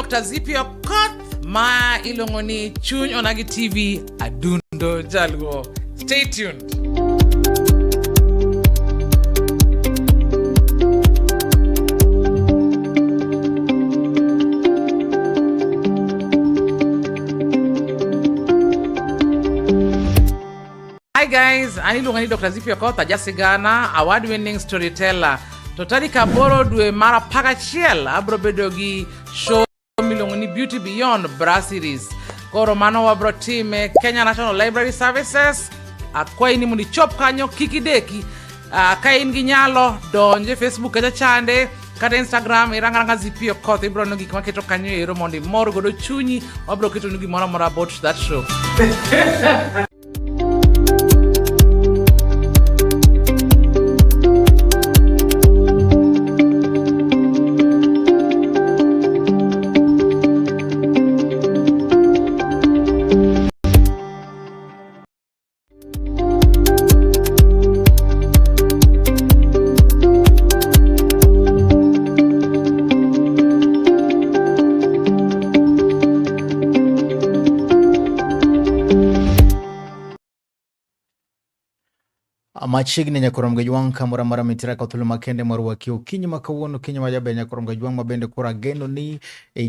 Dr. Zipio Koth ma ilongoni Chuny Onagi TV Adundo Jaluo. Stay tuned. Hi guys, anilungani Dr. Zipio Koth ajasigana, award-winning storyteller. Totali kaboro dwe mara pagachiel abro bedogi show milungani Beauty Beyond Bra Series. Koro mano wabro time Kenya National Library Services. Akwa ini mundi chop kanyo kikideki. Ka ingi nyalo donje Facebook kaja chande. Kata Instagram iranga Zipio Koth ibro nugi kama keto kanyo ero mondi moro godo chunyi. Wabro keto nugi mora about that show. Machiegni nyakoromga jwang kamora mara mitira ka thulu makende marwa kio kinyi makawuono kinyi majabe nyakoromga jwang mabende kora geno ni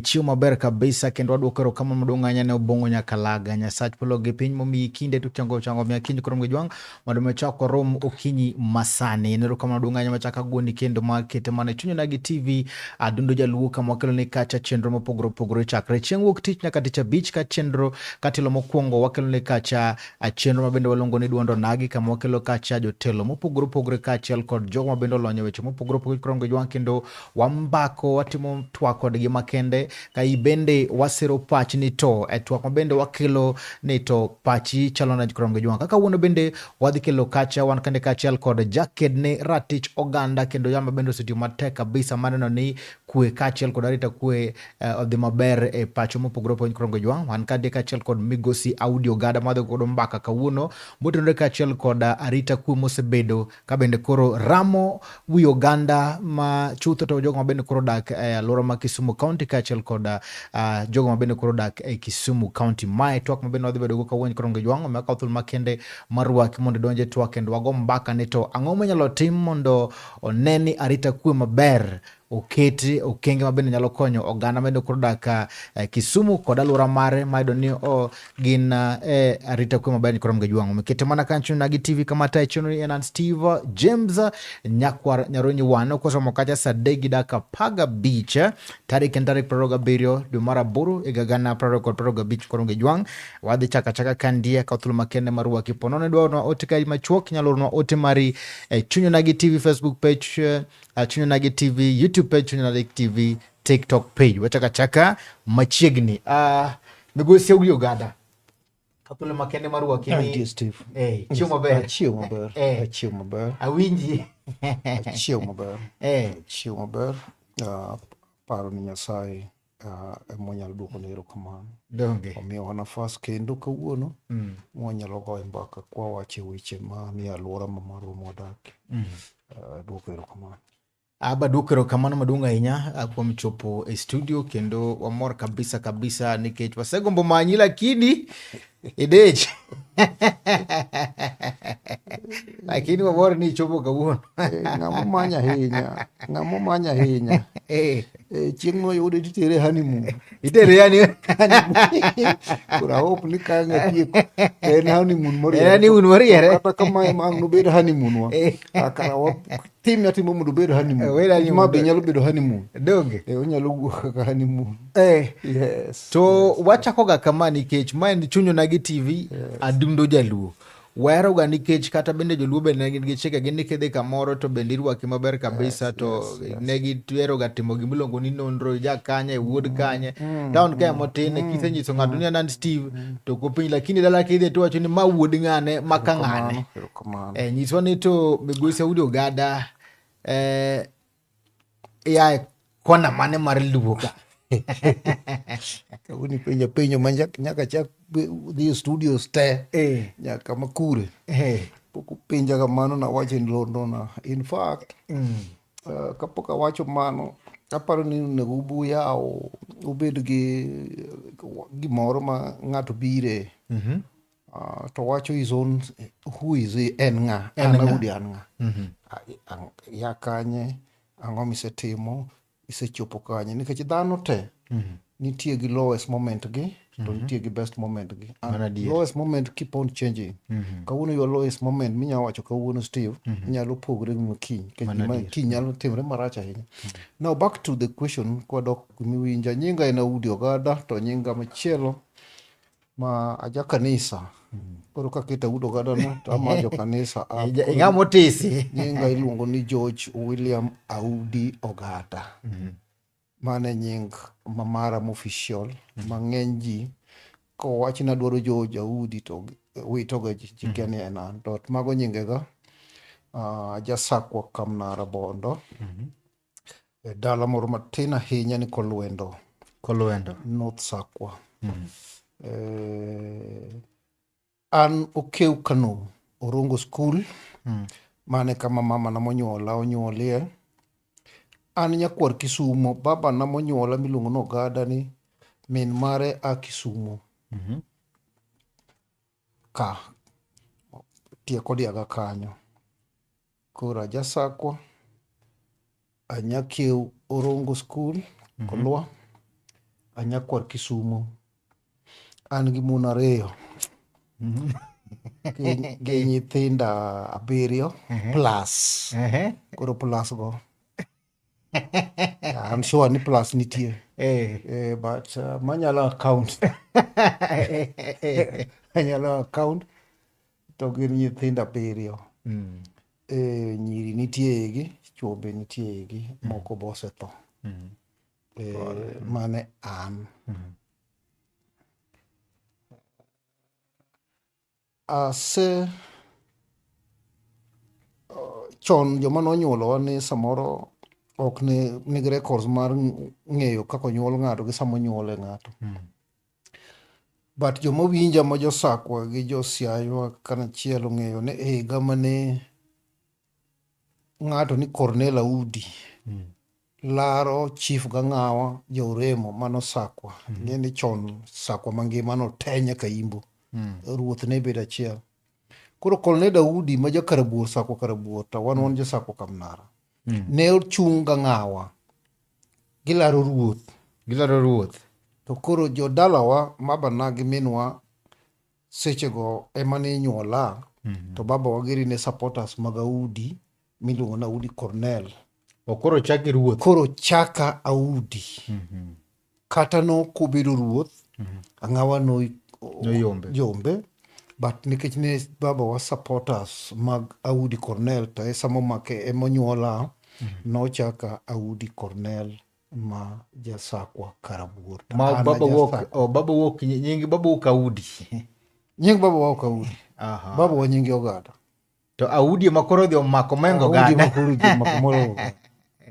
chiwo maber kabisa kendo adwokero kama mdonganya ne obongo nyakalaga nyasach polo gi piny momi kinde tukchango mia kinyi koromga jwang madume chako rom okinyi masani nero kama mdonganya machaka guoni kendo makete mane Chuny Onagi TV Adundo Jaluo kama wakelo ni kacha chendro mopogro chakre chieng' wuok tich nyaka tich abich ka chendro katilo mokwongo wakelo ni kacha chendro mabende walongo ni Duond Onagi kama wakelo kacha jotelo mopogore kachiel kod jogo mabende olonyo weche mopogore koromga jwang kendo wambako watimo twak kodgi makende ka ibende wasiro pach ni to twak mabende wakelo ni to pachi chalo na koromga jwang kaka wuono bende wadhi kelo kacha wan kande kachiel kod Jakedne Ratich Oganda kendo yama bende osetiyo matek kabisa maneno ni kwe kachiel kod arita kwe odhi maber pacho mopogore koromga jwang wan kande kachiel kod migosi Audi Ogada madho kod mbaka kawuono motenore kachiel kod arita kwe mosebedo kabende koro ramo wi Oganda ma chutho to jogo mabende koro dak alwora ma Kisumu County kachiel kod jogo mabende koro dak Kisumu County mae twak mabende wadhi bedo go kawuono koromga jwang maka thul makende marwaki mondo donje twak kendo wago mbaka ne to ang'o manyalo tim mondo oneni arita kwe maber oketi okenge mabende nyalo konyo Oganda mabende koro dak Kisumu kod alwora mare mayudo ni gin arita kwe maber koromga jwang mekete mana kan Chuny Onagi TV kama ta Chuny and Steve James nyakwar nyaronyi wano kosomo kacha sadegi daka paga beach tarik 27 dwe mara buru igagana praroga beach koromga jwang wadhi chaka kandia ka thulu makende marwa kiponone dwa otika machuok nyalo no ote mari Chuny Onagi TV Facebook page Chuny Onagi TV YouTube page Chuny Onagi TV TikTok page wachaka machiegni migosi Audi Ogada kapule makende marwa kini Steve chiwo maber chiwo maber awinji chiwo maber paro ni Nyasaye emonyalo duoko ne erokamano donge omiyo nafas kendo kawuono mwanyalo goyo mbaka kwa wache weche ma ni alwora ma marwa modak duoko erokamano Abadukero kamano madunga ahinya kuom chopo e studio kendo wamor kabisa nikech wasegombo manyi lakini idech lakini wamor ni chopo kawuono ng'amo manya hinya chieng' no yude titere honeymoon kura hope ni kanga tieko en honeymoon moriere kata kama ang' nobed honeymoon wa akara timo mondo bed honeymoon ma be nyalo bedo honeymoon donge onyalo wuok kaka honeymoon yes to wachako ga kama nikech ma en Chuny Onagi TV Adundo Jaluo wero ga nikech kata bende joluo bende gin gi chike gin nikidhi kamoro to bende irwaki maber kabisa to negi twero ga timo gimiluongo ni nonro jakanye wuod kanye town ka motin kisenyiso ng'ato ni and Steve to kopiny lakini dala kidhi to wacho ni ma wuod ng'ane maka ng'ane nyiso ni to migosi Audi Ogada ya kona mane mar luo ka Kawuni penjo nyaka chak dhi studios te nyaka makure pok penja kamano na wacho ni London in fact kapok awacho mano aparo ni nego ubuya ubed gi gimoro ma ng'ato bire to wacho his own who is he, en ng'a, an Audi an ng'a, ya kanye, ang'o misetimo, isechopo kanye, nikech dhano te nitie gi lowest moment gi to nitie gi best moment gi. Lowest moment keep on changing. Kawuono your lowest moment minyalo wacho kawuono Steve, nyalo pogre gi kiny, kiny nyalo timre marach ahinya. Now back to the question kwadok miwinja, nyinga en Audi Ogada, to nyinga machielo ma aja kanisa. Koro kakita Audi Ogada no, to amajo kanisa. Ng'amo tisi. Nyinga iluongo ni George William Audi Ogada. Mane nying mamara official, mang'eny ji kowachi na dwaro George Audi to witoga ji keni en an. To mago nyingega jasakwa Kamnara Bondo. Dala moro matin ahinya ni Kolwendo. North Sakwa. An okeu Kano Orongo School. Mane kama mama na onyuolie. An nyakwar Kisumo, baba na monyuola miluongo no Ogada ni min mare a Kisumo. Ka tieko diaga kanyo. Kora jasakwa anyakeu Orongo School Kolwa, anyakwar Kisumo. An gi mon ariyo. Gi nyithinda 7 plus. Koro plus go. I'm sure ni plus nitie. But manyalo account. Manyalo account. To gin nyithinda 7. Nyiri nitie gi, chuo be nitie gi, moko bosetho. Mane an. Ase chon joma nonyuolowa ni samoro ok nigi records mar ng'eyo kaka onyuol ng'ato gi sama onyuole ng'ato. But joma winja ma josakwa gi josiaywa kanachiel ong'eyo ni higa mane ng'ato ni Cornel Audi laro chief gang'awa Jauremo manosakwa. Ng'eni chon sakwa mangima no te nyaka Imbo. Ruoth ne bedo achiel. Koro Cornel Audi ma jakarabuor sakwa karabuor to wan josakwa Kamnara. Ne ochung' gang'awa. Gilaro ruoth. To koro jodalawa babana gi minwa sechego ema ne nyuola. To babawa giri ne supporters mag Audi miluongo na Audi Cornel. Koro chaki ruoth. Koro chaka Audi. Kata no kobedo ruoth. Ang'awa no yombe. But nikech ne babawa supporters mag Audi Cornel to esamo make emonyuola no chaka Audi Cornel ma jasakwa karabuor. Ma baba wok nyingi baba wok Audi. Nying baba wok Audi. Baba wa nyingi Ogada. To Audi makoro dhi omako mengo Ogada. Audi makoro dhi omako moro.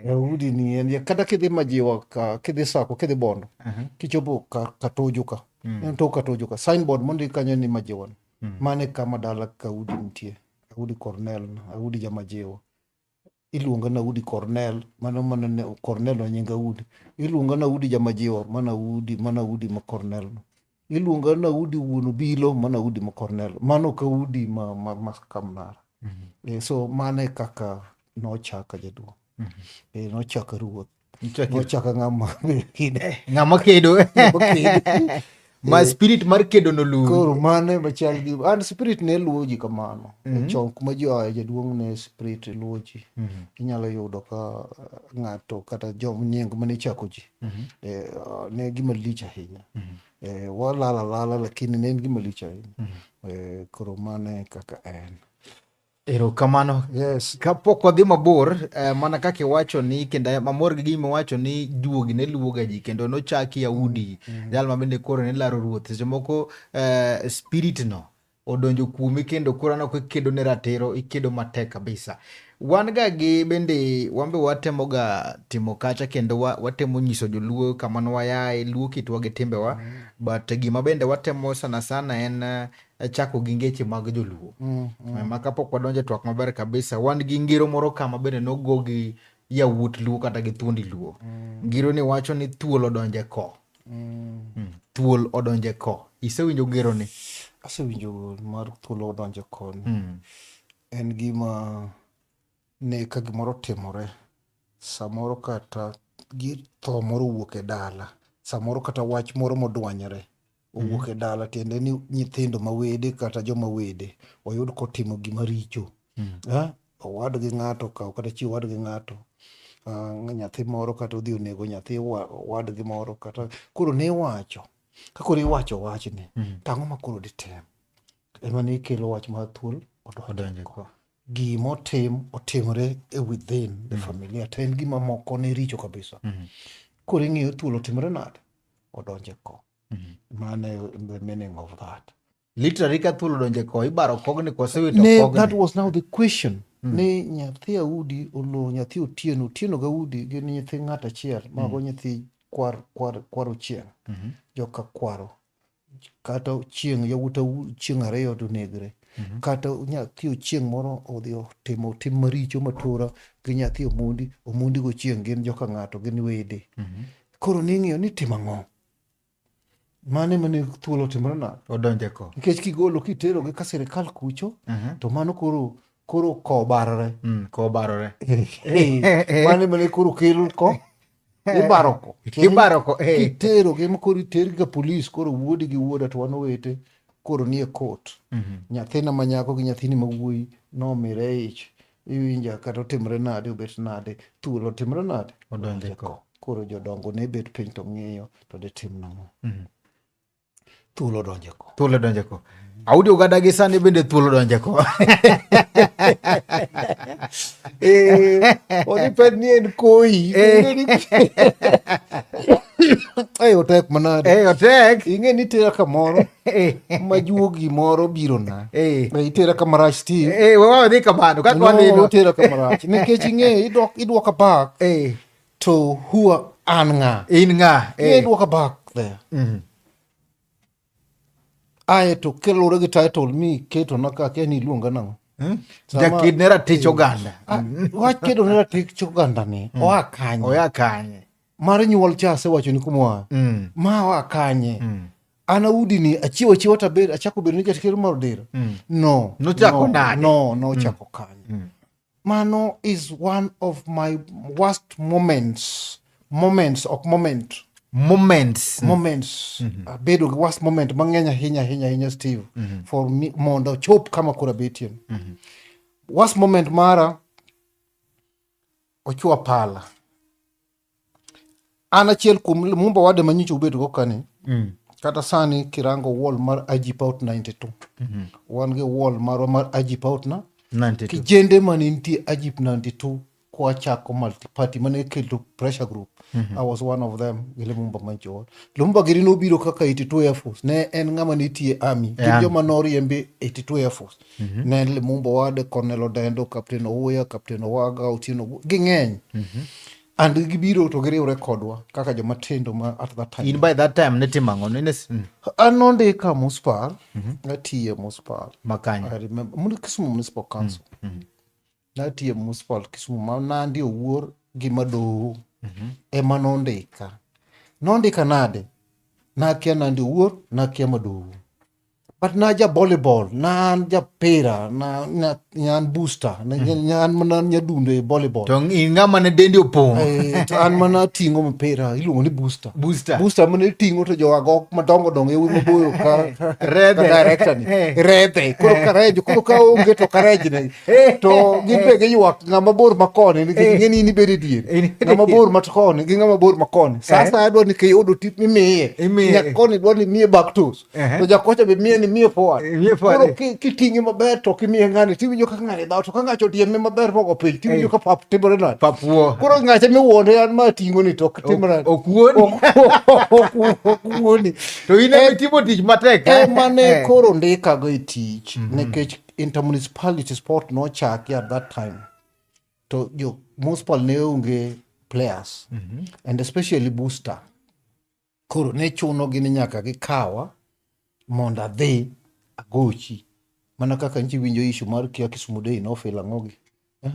Audi ni en kata kidhi majiwa kidhi sako kidhi Bondo. Kichopo Katojo ka. To Katojo ka. Signboard mondi kanyo ni majiwa. Mane kama dala ka Audi nitie. Audi Cornel, Audi jamajiwa. Iluonga na Audi Cornel, mana Cornel na nyinga Audi. Iluonga na Audi jamajiwa, mana Audi ma Cornel. Iluonga na Audi wuonu bilo, mana Audi ma Cornel. Mano ka Audi ma Kamnara. So mane kaka nochaka jaduong'. Nochaka ruoth. Nochaka ng'ama kedo. Ma spirit mar kedo no luwo. Koro mane machal gi an spirit ne luwo ji kamano. Chon kuma ji oaye jaduong' ne spirit luwo ji. Inyalo yudo ka ng'ato kata nying mane chako ji. Ne gima lich ahinya. Walala lakini ne gima lich ahinya. Koro mane kaka en. Erokamano. Yes. Kapok wadhi mabor, mana kaka iwacho ni kendo mamor gi gima iwacho ni duogi ne luwoga ji kendo nochaki Audi. Jal ma bende koro ne laro ruoth. Seche moko spirit no odonjo kuomi kendo koro aneno ka ikedo ne ratiro, ikedo matek kabisa. Wan ga gi bende wambe watemo ga timo kacha kendo watemo nyiso joluo kama wayae, luo kitwa gi timbewa. But gima bende watemo sana en chako gi ngeche mag joluo. Ma kapok wadonjo twak maber kabisa, wan gi ngero moro kama bende nogo gi yawuot Luo kata gi thuondi Luo. Ngiro ni wacho ni thuol odonje ko. Thuol odonje ko. Isewinjo ngero ni? Asewinjo mar thuol odonje ko. En gima ne ka gimoro timore. Samoro kata tho moro wuok e dala. Samoro kata wach moro modwanyore. Owuok e dala tiende ni nyithindo mawede kata joma wede oyud kotimo gima richo. Owad gi ng'ato kata chi wad gi ng'ato. Nyathi moro kata odhi onego nyathi wad gi moro kata koro ne wacho. Ka koro iwacho wachni. Tang'o ma koro ditem. Ema ne kelo wach mar thuol odonje ko. Gima otimore within the familia. To en gima moko ne richo kabisa. Koro ing'iyo thuol otimore nade? Odonje ko. Mane the meaning of that. Literally ka thuol odonje ko ibaro kogni kose wito kogni. That was now the question. Ne nyathi Audi olo nyathi Otieno ga Audi gin nyathi ng'at achiel mago nyathi kwaro chieng'. Joka kwaro. Kata chieng' yawuta chieng' ariyo to negre. Kata nyathi chieng' moro odhi otimo tim maricho matura gi nyathi omundi go chieng' gin joka ng'ato gin wede. Koro ning'iyo ni tim ang'o. Mane thuolo timore na odonje ko. Nikech kigolo kitero gi ka sirikal kucho to mano koro ko barore. Ko barore. Mane koro kelo ko. Ibaroko. Kitero gi koro iter gi polis koro wuodi gi wuoda to wano wete koro nie court. Nyathina manyako gi nyathini mawuoyi nomire ich. Iwinja kata otimre nade obet nade. Thuolo timre nade odonje ko. Koro jodongo ne bet piny to ng'iyo to de tim nang'o. Thuolo donje ko. Audi Ogada gi sani bende thuolo donje ko. Oni pet ni en koi. Otek manade. Otek. Ing'e ni tera kamoro. Majuogi moro biro na. Itera kamarach stil. Wadhi kamano. Kaka wanino. Itera kamarach. Nikech ing'e idwoka back. To who an ng'a. In ng'a. Idwoka back there. Aye to kelore gi title mi keto na kaka ni iluonga nang'o. Jakedne Ratich Oganda. Wach kedo ne Ratich Oganda ni. Oa kanye. Mar nyuol cha asewacho ni kumoa. Ma oa kanye. An Audi ni achiwo tabed achako bedo ni jatelo mar dera. No. Nochako nade. No chako kanye. Mano is one of my worst moments. Moments. Bedo worst moment mang'eny ahinya Steve. For me mondo chop kama kura betien. Worst moment mara ochua pala. An achiel kuom mumba wade manyicho ubedo go kani. Kata sani kirango wall mar Ajipout 92. Wan ge wall mar Ajipout na 92. Kijende maninti Ajip 92 kwa chako multi-party mane kelo pressure group. I was one of them. Gile mumba mancho. Lumba girino biro kaka 82 Air Force. Ne en ngama nitie army. Kijo manori embe 82 Air Force. Ne le mumba wade Colonel Odendo, Captain Owoya, Captain Owaga, Otieno ging'eny. And gibiro to giriwre kodwa kaka joma tindo ma at that time. In by that time netimango nines. Anonde ka muspal. Natiye muspal. Makanya. I remember. Mundi Kisumu Municipal Council. Natiye muspal Kisumu ma nandi owuor gima doho. Ema nondika nade nakia nandi owuor nakia madoho. But naja volleyball, naja pera, nyan booster, nyan mana nyadunde volleyball. Tong inga mane dendi opong. An mana tingo mpera, iluongo ni booster. Booster mane tingo to jowago madongo yewi maboyo ka director ni. Rethe. Koro karejo, koro ka onge to karejne. To gimbe giywak ng'ama bor makoni, ng'eni ni bede dier. Ng'ama bor matkoni, gi ng'ama bor makoni. Sasa adwa ni kiyudo tip mimiye. Nyakoni dwa ni miye back toes. To jakocha be miye miye forward. Koro kiting'i maber to kimiye ng'ani tiwinjo ka ng'ani dhaw to ka ng'acho dieme maber mogo piny tiwinjo ka pap timore nade. Papuo. Koro ng'acha miwuonde an ma ting'o ni to timore. Okuoni. Okuoni. To ine mitimo tich matek. Mane koro ndika go e tich. Nekech intermunicipality sport no chaki at that time. To jo municipal ne onge players. And especially booster. Koro ne chuno gini nyaka gi kawa monda dhi agochi. Mana kaka nchi winjo ishu mar kia Kisumu Day no fila ngogi.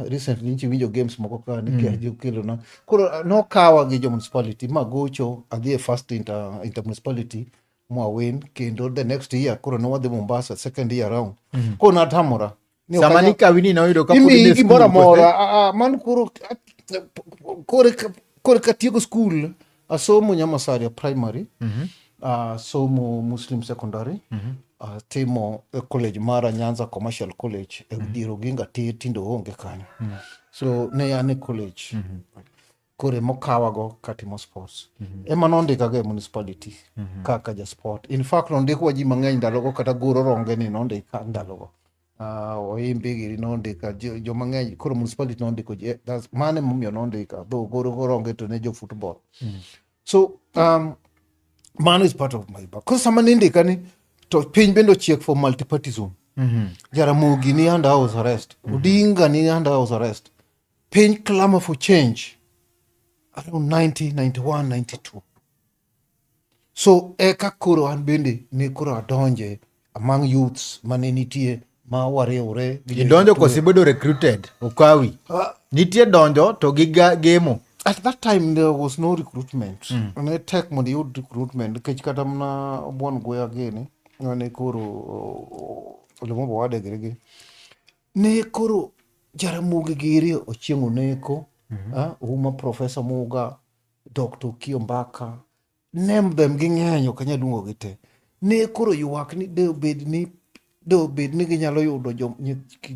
recently nichi winjo games moko ka ni ke kelo na koro no kawa gi jo municipality ma gocho adhi first inter municipality mwa win kendo the next year koro no wadhi Mombasa second year round ko na tamora samani ka wini na yudo ka pudi ne gimora mora man koro ka tieko school asomo Nyamasaria primary somo Muslim secondary timo college mara Nyanza Commercial College diero ginga tindo onge kanyo so ne ane college kore mokawago katimo sports ema nondika ge municipality kaka ja sport in fact nondikwa ji mang'eny ndalogo kata goro ronge ni nondika ndalogo oimbe giri nondika jo mang'eny koro municipality nondiko mane momiyo nondika though goro ronge to ne jo football so mano is part of my back because sama nindika ni to piny bendo chiek for multipartism Jaramogi ni under house arrest Odinga ni under house arrest piny clamor for change around 91 92 so eka koro an bende ni koro adonje among youths mane nitie ma wariwre idonjo kosi bedo recruited ukawi nitie donjo to gi gemo. At that time there was no recruitment and I take mondo yud recruitment kech kata mna buon goya gini ne koro olemo wade grege ne koro Jaramogi giri ochiengo neko uma professor Muga Dr. Kiombaka name them ging'enyo kanya luongo gite ne koro ywak ni de bed ni ginyalo yudo jo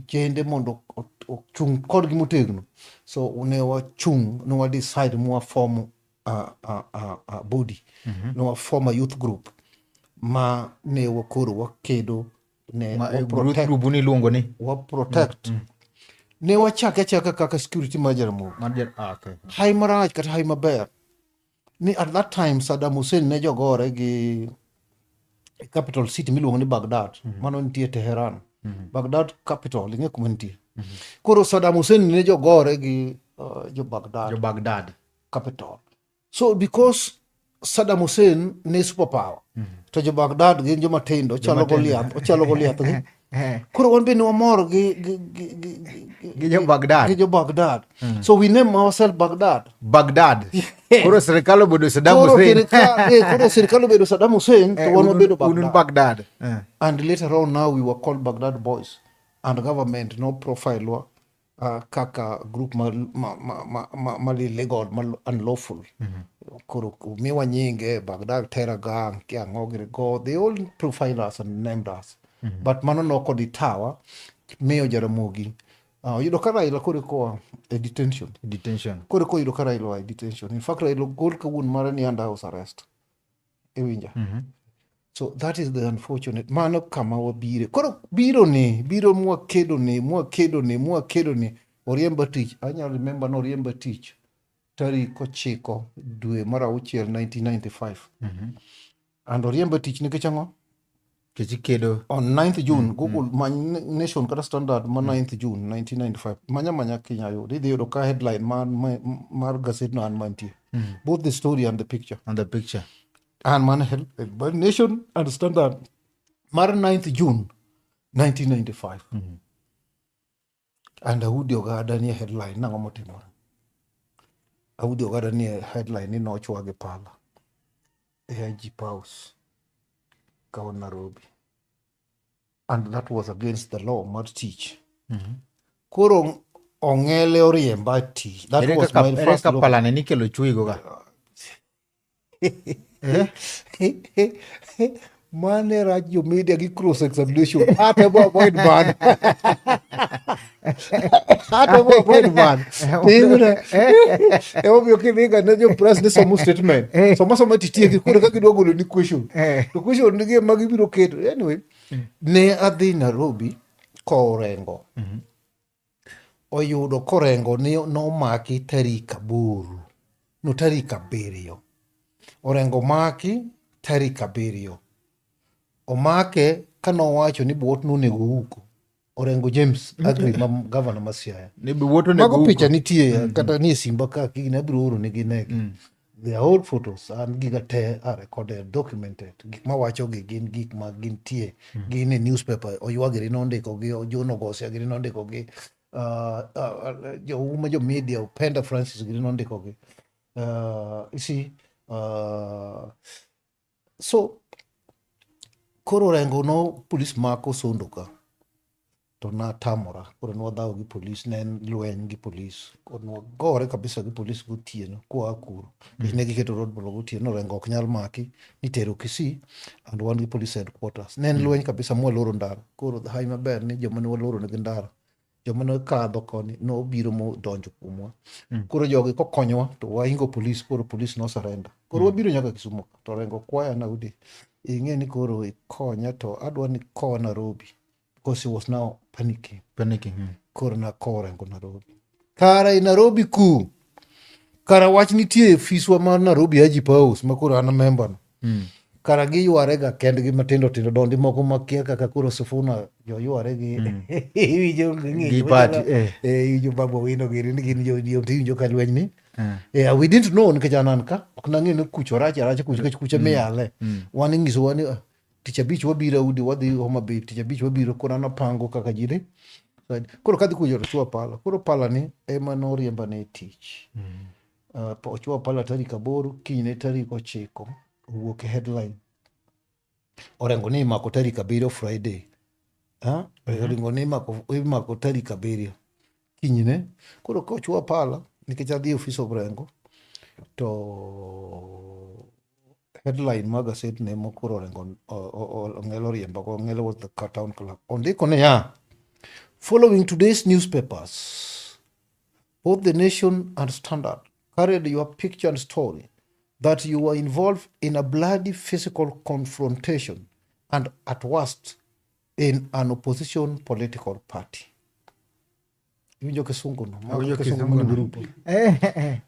kende mondo ochung kodgi motegno so ne wachung no wa decide more form a body no form a youth group ma ne wakoro wakedo ne protect group ni luongo ni wa protect ne wachaka kaka security manager mo okay hai maraj kata hai maber ni at that time Saddam Hussein ne jogore gi capital city miluongo ni Baghdad mano nitie Tehran Baghdad capital ing'e kuma nitie koro Saddam Hussein ne jogore gi jo Baghdad capital so because Saddam Hussein ne superpower to jo Baghdad gin joma tindo chalo Goliath koro wan bende wamor gi jo Baghdad so we name ourselves Baghdad koro serikal obedo Saddam Hussein koro serikal obedo Saddam Hussein to wan wabedo Baghdad and later on now we were called Baghdad boys and government no profile wa kaka group mal illegal mal unlawful koro miwa nyinge Baghdad terror gang kiang'ogre go they all profile us and named us but mano noko di tower miyo Jaramogi yudo ka Raila koro ko detention koro ko yudo ka Raila detention in fact Raila gol ka wun mara ni under house arrest ewinja so that is the unfortunate mano kama wabire koro biro mwa kedo ne oriemba tich anya remember no oriemba tich tarik 9 dwe mar 6 1995 and oriemba tich nikech ang'o kedo on 9th June Google my nation kata standard ma 9th June 1995 manya Kenya yo idhi yudo ka headline mar gaset no an mantie both the story and the picture and man by nation and standard mar 9th June 1995 and Audi Ogada ni headline nang'o motimore Audi Ogada ni headline ni nochwage pala AIG House kaon Nairobi and that was against the law mar tich koro ong'ele oriemba tich that was my first law palane nikelo chwigo ga mane radio media gi cross examination hata bo avoid ban obvio kilinga na jo press ni somo statement somo titie ki kuro kaka idwa golo ni question to question ni magi biro keto anyway ne adhi Nairobi korengo oyudo korengo ni nomaki tarik 8 no tarik 7 orengo maki tarik 7 omake kanowacho ni bot nonego huko Orengo James Agri governor Masiaya ne bi woto ne mago picha nitie kata ni simba ka gina biro oro ne ginegi they are all photos and giga te are recorded documented gik mawacho gi gin gik ma gintie gin e newspaper oywagiri nondiko gi Jono Gosia giri nondiko gi jo media upenda Francis Grino ndikogi. You see, so koro rengo no police mako sondoka to na tamora koro no dawo gi police nen lweny gi police koro no gore kabisa gi police gotieno kwa kuro ne giketo road block gotieno rengo ok nyal maki nitero Kisii and wan gi police headquarters nen lweny kabisa mwaloro ndara koro hai maber ni joma ne waloro ne ndara joma ne kadho koni no biro mo donjo kumwa koro jogi kokonyowa to wahingo police koro police no surrender koro wabiro nyaka Kisumu to rengo kwaya na udi ing'e ni koro ikonya to adwa ni kowa Nairobi because he was now panicking. Koro na kowa rengo Nairobi kara i Nairobi ku kara wach nitie fiswa mar Nairobi Haji House ma koro an member no kara gi yware kendgi matindo tindo dondi moko makia kaka koro Sifuna jo yware gi iwinjo Gi party, iwinjo Babu Owino giri ni gin jo tiwinjo ka lweny ni we didn't know nikech an ka ok nang'e ni kucho rach kucho miyale wan ing'isowa ni tich abich wabiro Audi wadhi Homa Bay tich abich wabiro koro an apango kaka jiri koro kadhi kujo to chwa pala koro pala ni ema noriemba ne tich ochwa pala tarik 8 kinyne tarik 9 owuok e headline orengo ni imako tarik 7 Friday orengo ni imako tarik 7 kinyne koro kochwa pala nikech adhi office of rengo to headline magaset ne mokoro rengo ong'elo riemba ong'elo was the town clerk ondiko ne following today's newspapers both The Nation and Standard carried your picture and story that you were involved in a bloody physical confrontation and at worst in an opposition political party.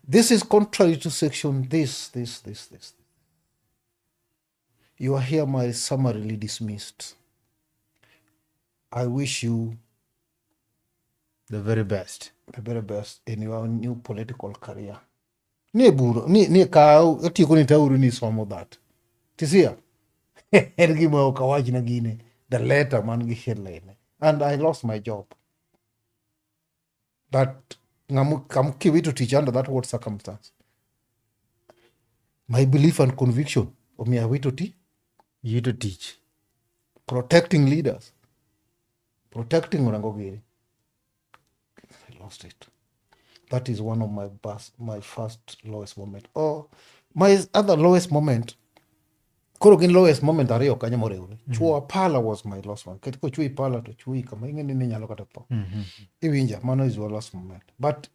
This is contrary to section this. You are hereby summarily dismissed. I wish you the very best in your new political career. Ni ka atieko ni tauru ni somo that. Tisia. Ergimo okawaji na gine. The letter man gi headline. And I lost my job. That I'm kiwi to teach under that what circumstance. My belief and conviction of me are to teach. You to teach. Protecting leaders. Protecting Orangogiri. I lost it. That is one of my first lowest moment. My other lowest moment, Korogin lowest moment ariyo kanyo moreure. Chua pala was my last one. Ketiko chui pala to chui kama ingeni ni nyalo kata po. Iwinja, mano is your last moment. But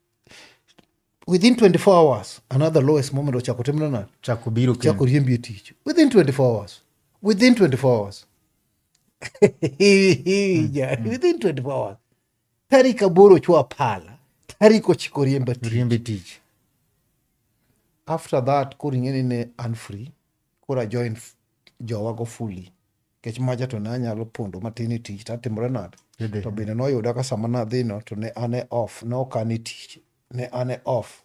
within 24 hours, another lowest moment ochako temna na. Chako biro ken. Chako riembi teach. Within 24 hours. Within 24 hours. Tarik 8 chua pala. Tarik 9 riemba teach. After that, koro ing'eni ne unfree. Koro I join jowago fully. Kech maja to ne anyalo pondo matini tich tatimore nade. To bende noyuda ka sama nadhino to ne ane off. Ne ok ane tich. Ne ane off.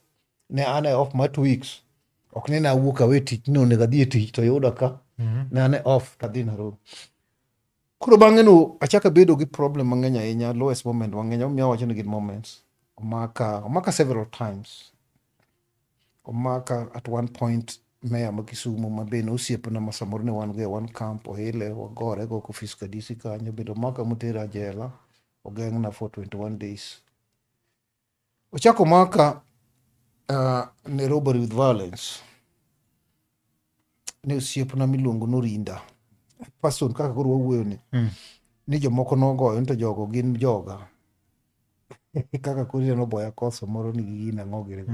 Ne ane off ma 2 weeks. Ok ne nawuok awe tich ni onego adhi e tich to yuda ka. Ne ane off tadhi Nairobi. Koro bang'e no achaka bedo gi problem mang'eny ahinya. Lowest moment mang'eny. Omiya wacho ni gin moments. Omaka several times. Omaka at one point Meya ma Kisumu ma bende osiepna ma samoro ne wan go e one camp ohile wagore go ko ofis kadisi kanyo bende omaka motera jela ogeng'na for 21 days. Ochako maka ne robbery with violence. Ne osiepna miluongo Norinda. Person kaka koro wawuoyo ni jomoko nogoyo to jogo gin joga. Kaka koro no boya koso moro ni gina ng'ogere.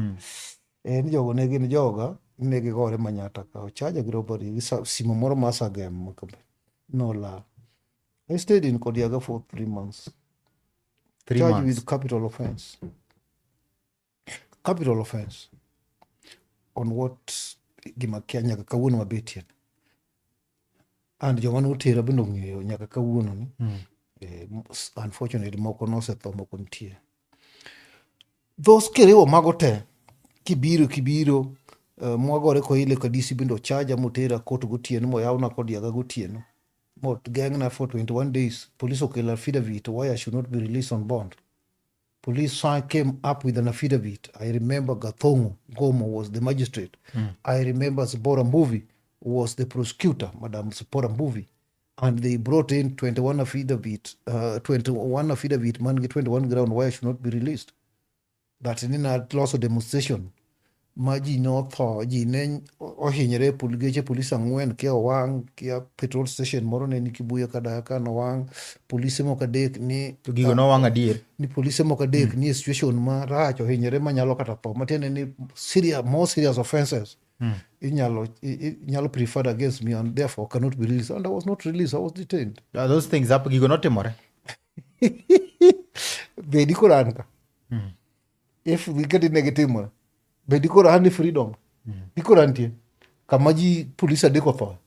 Ni jogo ne gin joga ne gigore Manyata ka ochaja gi robbery gi simo moro ma sagem makabe. No la. I stayed in Kodiaga for 3 months. 3 Charged months. with capital offense. Capital offense. On what gima kia nyaka kawuono mabetie. And joma notera bende ong'eyo nyaka kawuono ni. Unfortunately moko nosetho moko nitie. Those kiriwo mago te kibiro mwagore ko ile kadisi bendo chaja motera koto gotieno moyawna Kodiaga gotieno mot geng'na for 21 days. Police okelo affidavit why I should not be released on bond. Police came up with an affidavit. I remember Gathongo Gomo was the magistrate. I remember Zipporah Mbuvi was the prosecutor, Madam Zipporah Mbuvi. And they brought in 21 affidavit, man, 21 ground why I should not be released. That in a loss of demonstration. Maji no tho ji ne ohinyre geche police ang'wen kia owang kia petrol station moro ne Kibuye Kadaka no wang police moko adek ni gigo no wang adier ni police moko adek ni situation ma rach ohinyre manyalo kata tho matiende ni more serious offenses inyalo preferred against me and therefore cannot be released, and I was not released. I was detained. Those things hapo gigo no timore bedi koranka if we get negative more bedi korani freedom dikorantie kamaji police adeko tho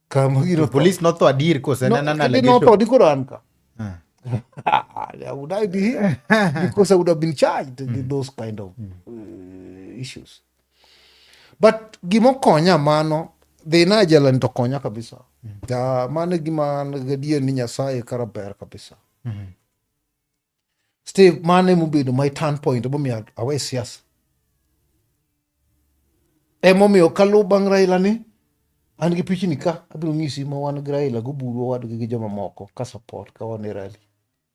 kama giro police not to adir ko sana na no to dikoranka would I be here? Because I would have been charged with those kind of issues. But gimo konya mano de na jalan to konya kabisa. Ja mane gima gadia ni Nyasaye karaber kabisa. Steve mane mubido my turn point bo mi awe siasa. Emo mi okalu bang Raila ni an gi pichni ka abiro ngisi ma wan gi Raila go buro wad gi joma moko ka support ka wan rally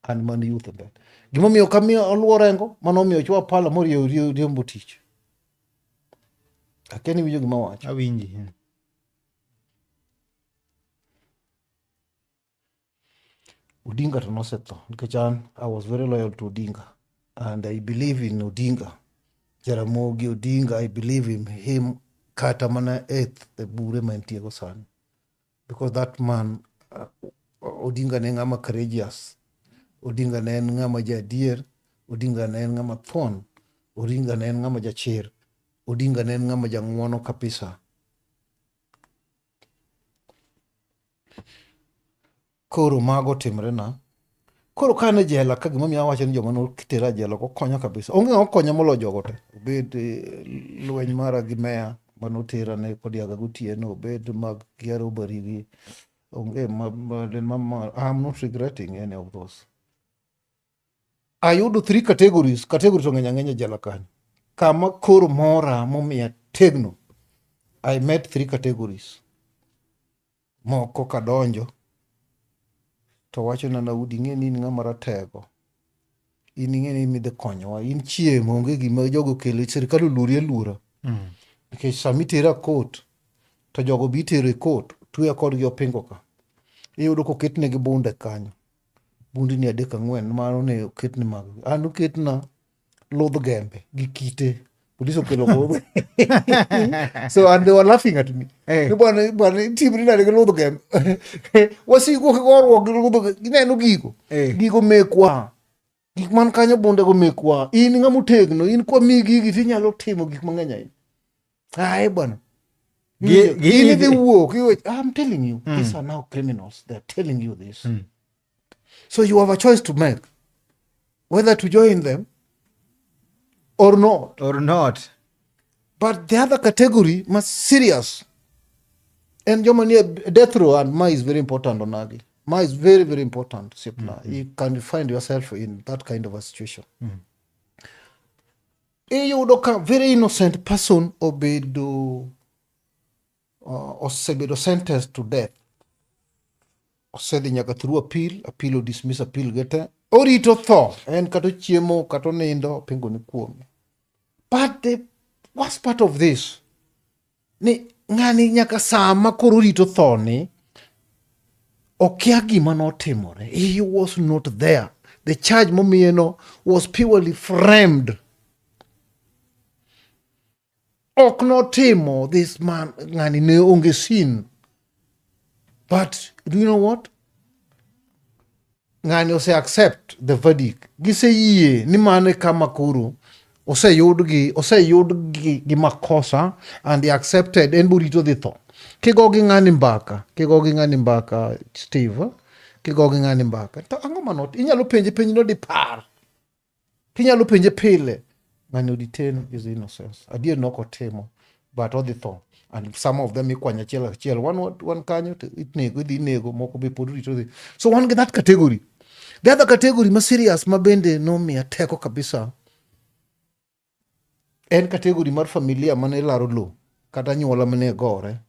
an man youth bet. Gimo mi okami oluorengo mano mi ochwa pala mori rio mbotich. Akeni wijo gima wacho. Awinji. Odinga to nosetho nikech I was very loyal to Odinga and I believe in Odinga. Jaramogi Odinga, I believe in him kata mana the bure mantie go san. Because that man Odinga ne ngama courageous. Odinga ne ngama jadier, Odinga ne ngama thon, Odinga ne ngama jachir. Odinga ne ngama jang'wono kabisa. Koro mago timre na. Koro kane jela ka gima miya wacho ni joma no kitera jela ko konya kabisa. Onge okonya molo jogo te. Obed lweny mara gi meya mano tera ne kodiaga gotieno, obed mag giaro barigi. Onge I'm not regretting any of those. Ayudo 3 categories. Categories ng'eny jela kanyo. Kama koro mora momiya tegno. I met 3 categories. Moko kadonjo. To wacho na Audi ng'eni ni ng'ama ratego. In ng'eni midhe konyowa. In chiemo onge gima jogo kelo sirkal oluri alura. Nikech sami tera court to jogo bi tero e court tuya kodgi opingo ka. Iyudo koketnegi bunde kanyo. Bundi ni 3-4 mano ne oketni mag. An oketna lodh gembe gi kite. Police okelo lodh. So and they were laughing at me. Bwana timri na lodh gembe. Wasigo gorwo lodh gineno gigo. Gigo mekwa. Gik man kanyo bunde go mekwa. In ng'ama otegno, in kwa mi gigi tinyalo timo gik mang'eny ahinya. Ai bwana. I'm telling you, these are now criminals. They're telling you this. So you have a choice to make. Whether to join them or not. But the other category must serious. And Germany death row and Ma is very important, Onagi. Ma is very, very important. You can find yourself in that kind of a situation. You look a very innocent person obedo osebedo sentenced to death. Osedhi nyaka through appeal or dismiss appeal gete. Orito tho. En kato chiemo, kato nindo, pingo ni kuome. But the worst part of this, ni ng'ani nyaka sama koro rito tho ni, okia gima notimore. He was not there. The charge momieno was purely framed. Ok notimo, this man, ng'ani ne onge sin. But do you know what? Ng'ani ose accept the verdict. Gise yie ni mane kama koro. Ose yud gi makosa and he accepted en burito dhi tho. Kigo gi ng'ani mbaka, Steve. Kigo gi ng'ani mbaka. To ang'o manot? Inyalo penj no dipar. Inyalo penje pile. Ng'ani oditain his innocence. Adier nokotimo. But odhi tho. And some of them ikwanya chiel. One kanyo, idhi nego, moko be pod rito dhi. So one get that category. The other category ma serious ma bende nomiya teko kabisa en category mar familia mane laro lo kata anyuola mane gore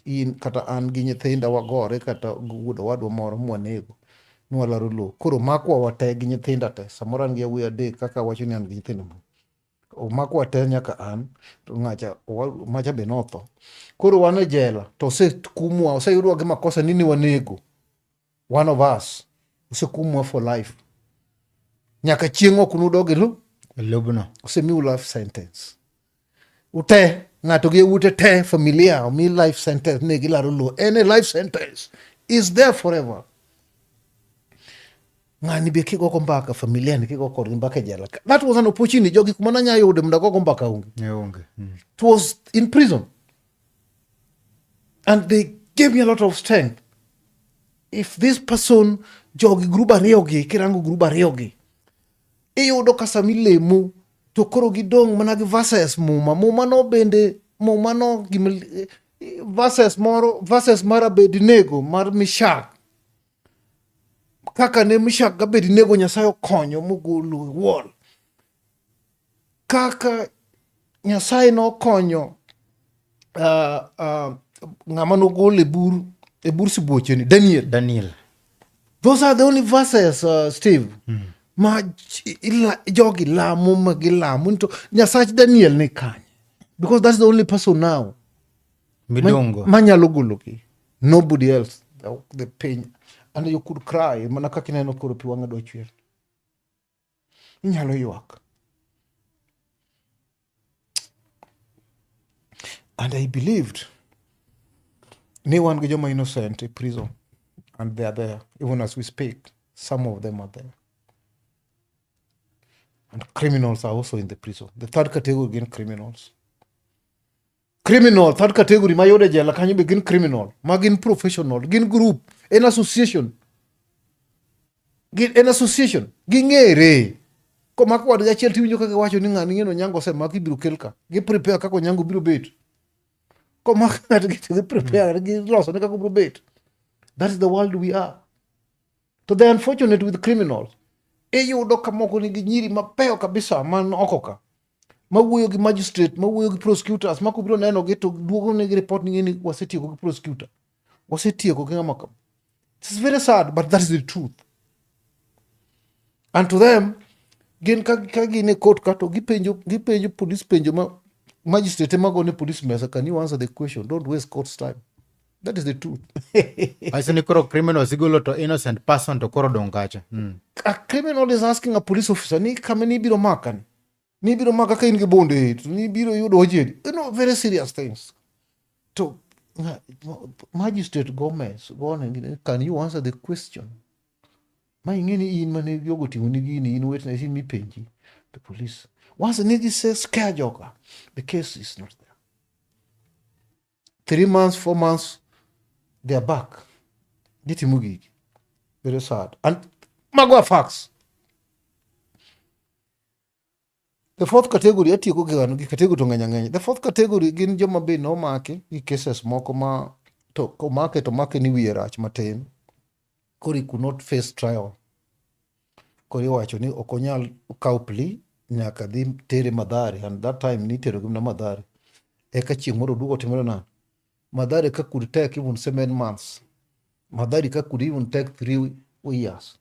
in kata an gi nyithinda wagore kata wuoda wadwa moro mwanego nwalaro lo koro makwa wate gi nyithinda te samoro an gi yawuoyi adek kaka wacho ni an gi nyithindo omakwa te nyaka an to macha be notho koro wan e jela to osekumwa oseyudwa gi makosa ni wanego one of us osekumwa for life nyaka chieng' ok nudog lobno osemiu life sentence ute ng'ato gi ute te familia omi life sentence ne gilaro lo any life sentence is there forever. Ng'ani be kigo mbaka familia ni kigo kodgi mbaka jela. That was an opportunity jogi kuma nanya yude munda go mbaka unge. It was in prison. And they gave me a lot of strength. If this person jogi gruba riogi kirango gruba riogi. Iyudo kasamile mu to koro gidong managi verses muma no bende muma no verses moro verses mara bedinego mar Mishak. Kaka ne Mishak ga bedinego Nyasaye okonyo mogolo wall. Kaka Nyasaye no konyo ng'ama nogol e bur sibuoche ni Daniel. Those are the only verses, Steve. Ma jogi lamu magilamu into Nyasach Daniel ne kanye. Because that's the only person now. Midongo. Manyalo gologi. Nobody else. The pain. And you could cry. Manaka kineno koro pi wanga do chwer. Inyalo ywak. And I believed. Ne wan gi joma innocent in prison. And they are there. Even as we speak. Some of them are there. And criminals are also in the prison. The third category again, criminals. Criminal, third category, mayode jela kanyo begin criminal. Magin professional, gin group, an association. An association. Gingere. Ko makwa de chel tiwinjo kaka wacho ni ng'ani ngeno nyango se maki biro kelka. Gi prepare kako nyango biro bet. Ko makwa de prepare gi loso ne kako biro bet. That is the world we are. So they are unfortunate with criminals. Iyudo kamoko nigi nyiri mapeyo kabisa man okoka. Mawuoyo gi magistrate, mawuoyo gi prosecutors, makobiro neno gi to duogo ne gi report ni wasetieko gi prosecutor. Wasetieko gi ng'ama kam. It's very sad, but that is the truth. And to them, gin ka gin e court kato gipenjo police penjo ma magistrate magone police mesa, can you answer the question? Don't waste court's time. That is the truth. Aise ni koro criminal sigolo to innocent person to koro dongacha. A criminal is asking a police officer, ni kame ni biro maka ni. Ni biro maka ka in gi bonde hit. Ni biro yudo ojedi. You know, very serious things. To magistrate Gomez, can you answer the question? Ma ingeni in mane yogo tingo ni gini in witness in mi penji. The police. Once the nigga says scare joker, the case is not there. 3 months, 4 months, they are back. Gitimugi. Very sad. And magwa facts. The fourth category, the fourth category, gin joma be no make, cases moko ma to make ni wierach matin. Kori could not face trial. Kori wacho ni okonyal kaw plea nyaka dhi tere madhari, and that time ni tero gimna madhari. Eka chieng' moro dugo timore na. Madhari ka could take even 7 months. Madhari ka could even take 3 years.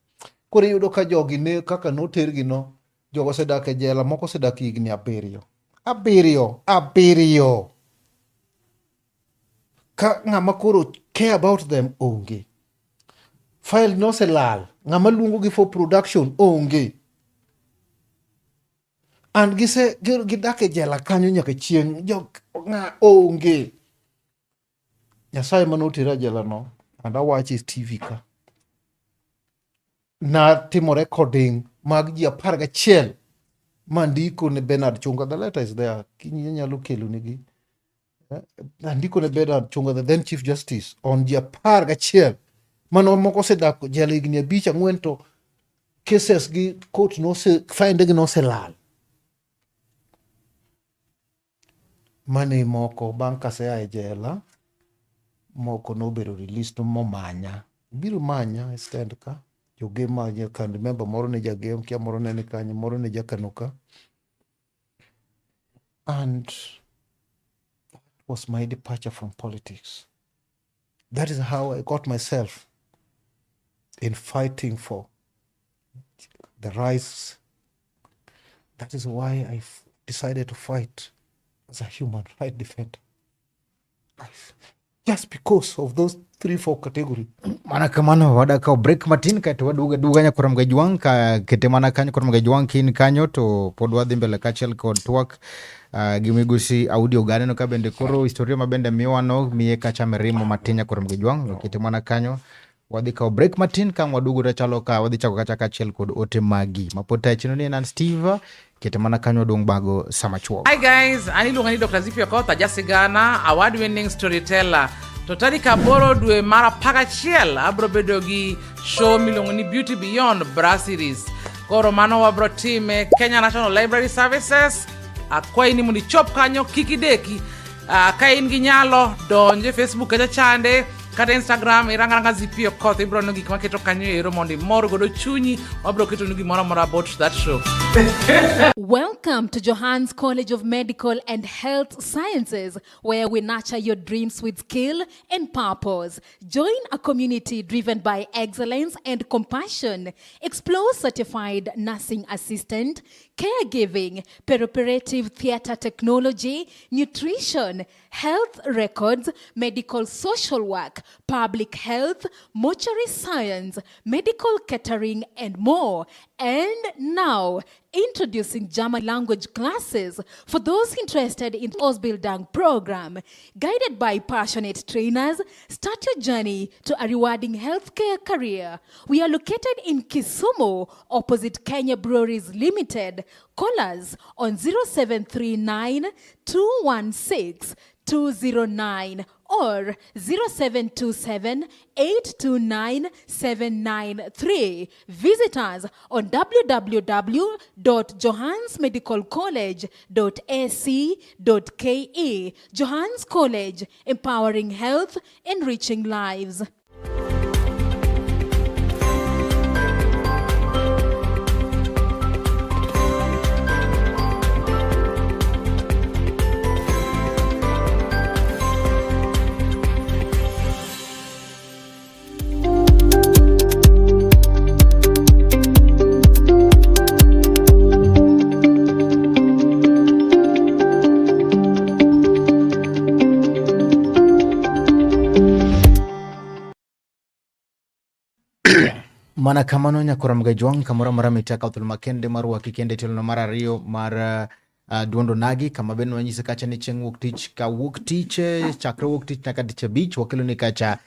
Kori yudo ka jogi ne kaka no tergi no. Jogo sedak e jela, moko sedak higni 7. 7. Ka ng'ama koro care about them onge. File no se lal. Ng'ama luongo gi for production onge. And gidak e jela kanyo nyaka chieng' ng'a onge. Nyasaye manotira jela no, and I watch his TV ka. Na timo recording mag ji 11 mandiko ne Bernard Chunga. The letter is there. Kinyi nyalo kelo nigi. Andiko ne Bernard Chunga, the then Chief Justice, on ji 11 mano moko sedak jela higni 5-4 to cases gi court no se find gi no se lal. Mane moko banka se a jela moko no bedo released no manya. Biro manya stand ka jogem ma kandi member moro ne jagem kia moro ne kanyo moro ne jakanuka, and that was my departure from politics. That is how I got myself in fighting for the rights. That is why I decided to fight as a human right defender. Just because of those 3-4 category. Mana kamano wada ka break matin ka to duga nya kuram gajuang ka kete mana kanyo kuram gajuang kin kanyo to podwa dhimbele kachel kod twak gimigusi Audi Ogada no ka bende koro historia mabende miwano miye kacha merimo matinya kuram gajuang kete mana kanyo wadhi ka break matin ka wadugu rechalo ka wadhi chako kacha kachel kod ote magi mapota chino ni nan Steve kete mana kanyo dong bago samachuo. Hi guys, ani lungani Dr. Zipio Kota Jasigana, award-winning storyteller. Totali kaboro dwe mara pagachiel abro bedogi show milongoni Beauty Beyond Bra series. Koro mano wabro time Kenya National Library Services. Kwa ini muni chop kanyo kikideki. Ka ingi nyalo donje Facebook kacha chande. Kata Instagram iranga Zipio Kota ibro no gikma keto kanyo ero mondi moro godo Chuny wabro keto nugi mora about that show. Welcome to Johannes College of Medical and Health Sciences, where we nurture your dreams with skill and purpose. Join a community driven by excellence and compassion. Explore certified nursing assistant, caregiving, perioperative theater technology, nutrition, health records, medical social work, public health, mortuary science, medical catering, and more. And now, introducing German language classes for those interested in the Ausbildung program. Guided by passionate trainers, start your journey to a rewarding healthcare career. We are located in Kisumu, opposite Kenya Breweries Limited. Call us on 0739 216 209 or 0727 829 793. Visit us on www.johannesmedicalcollege.ac.ke. Johannes College, empowering health, enriching lives. Mana kamano nya kuram gajuang kamora mara mitaka utul makende maru kikende tilo mara rio mara Duond Onagi kama beno wanyisa kacha ni cheng wuktich ka wuktiche chakra wuktich na katiche beach wakilo ni kacha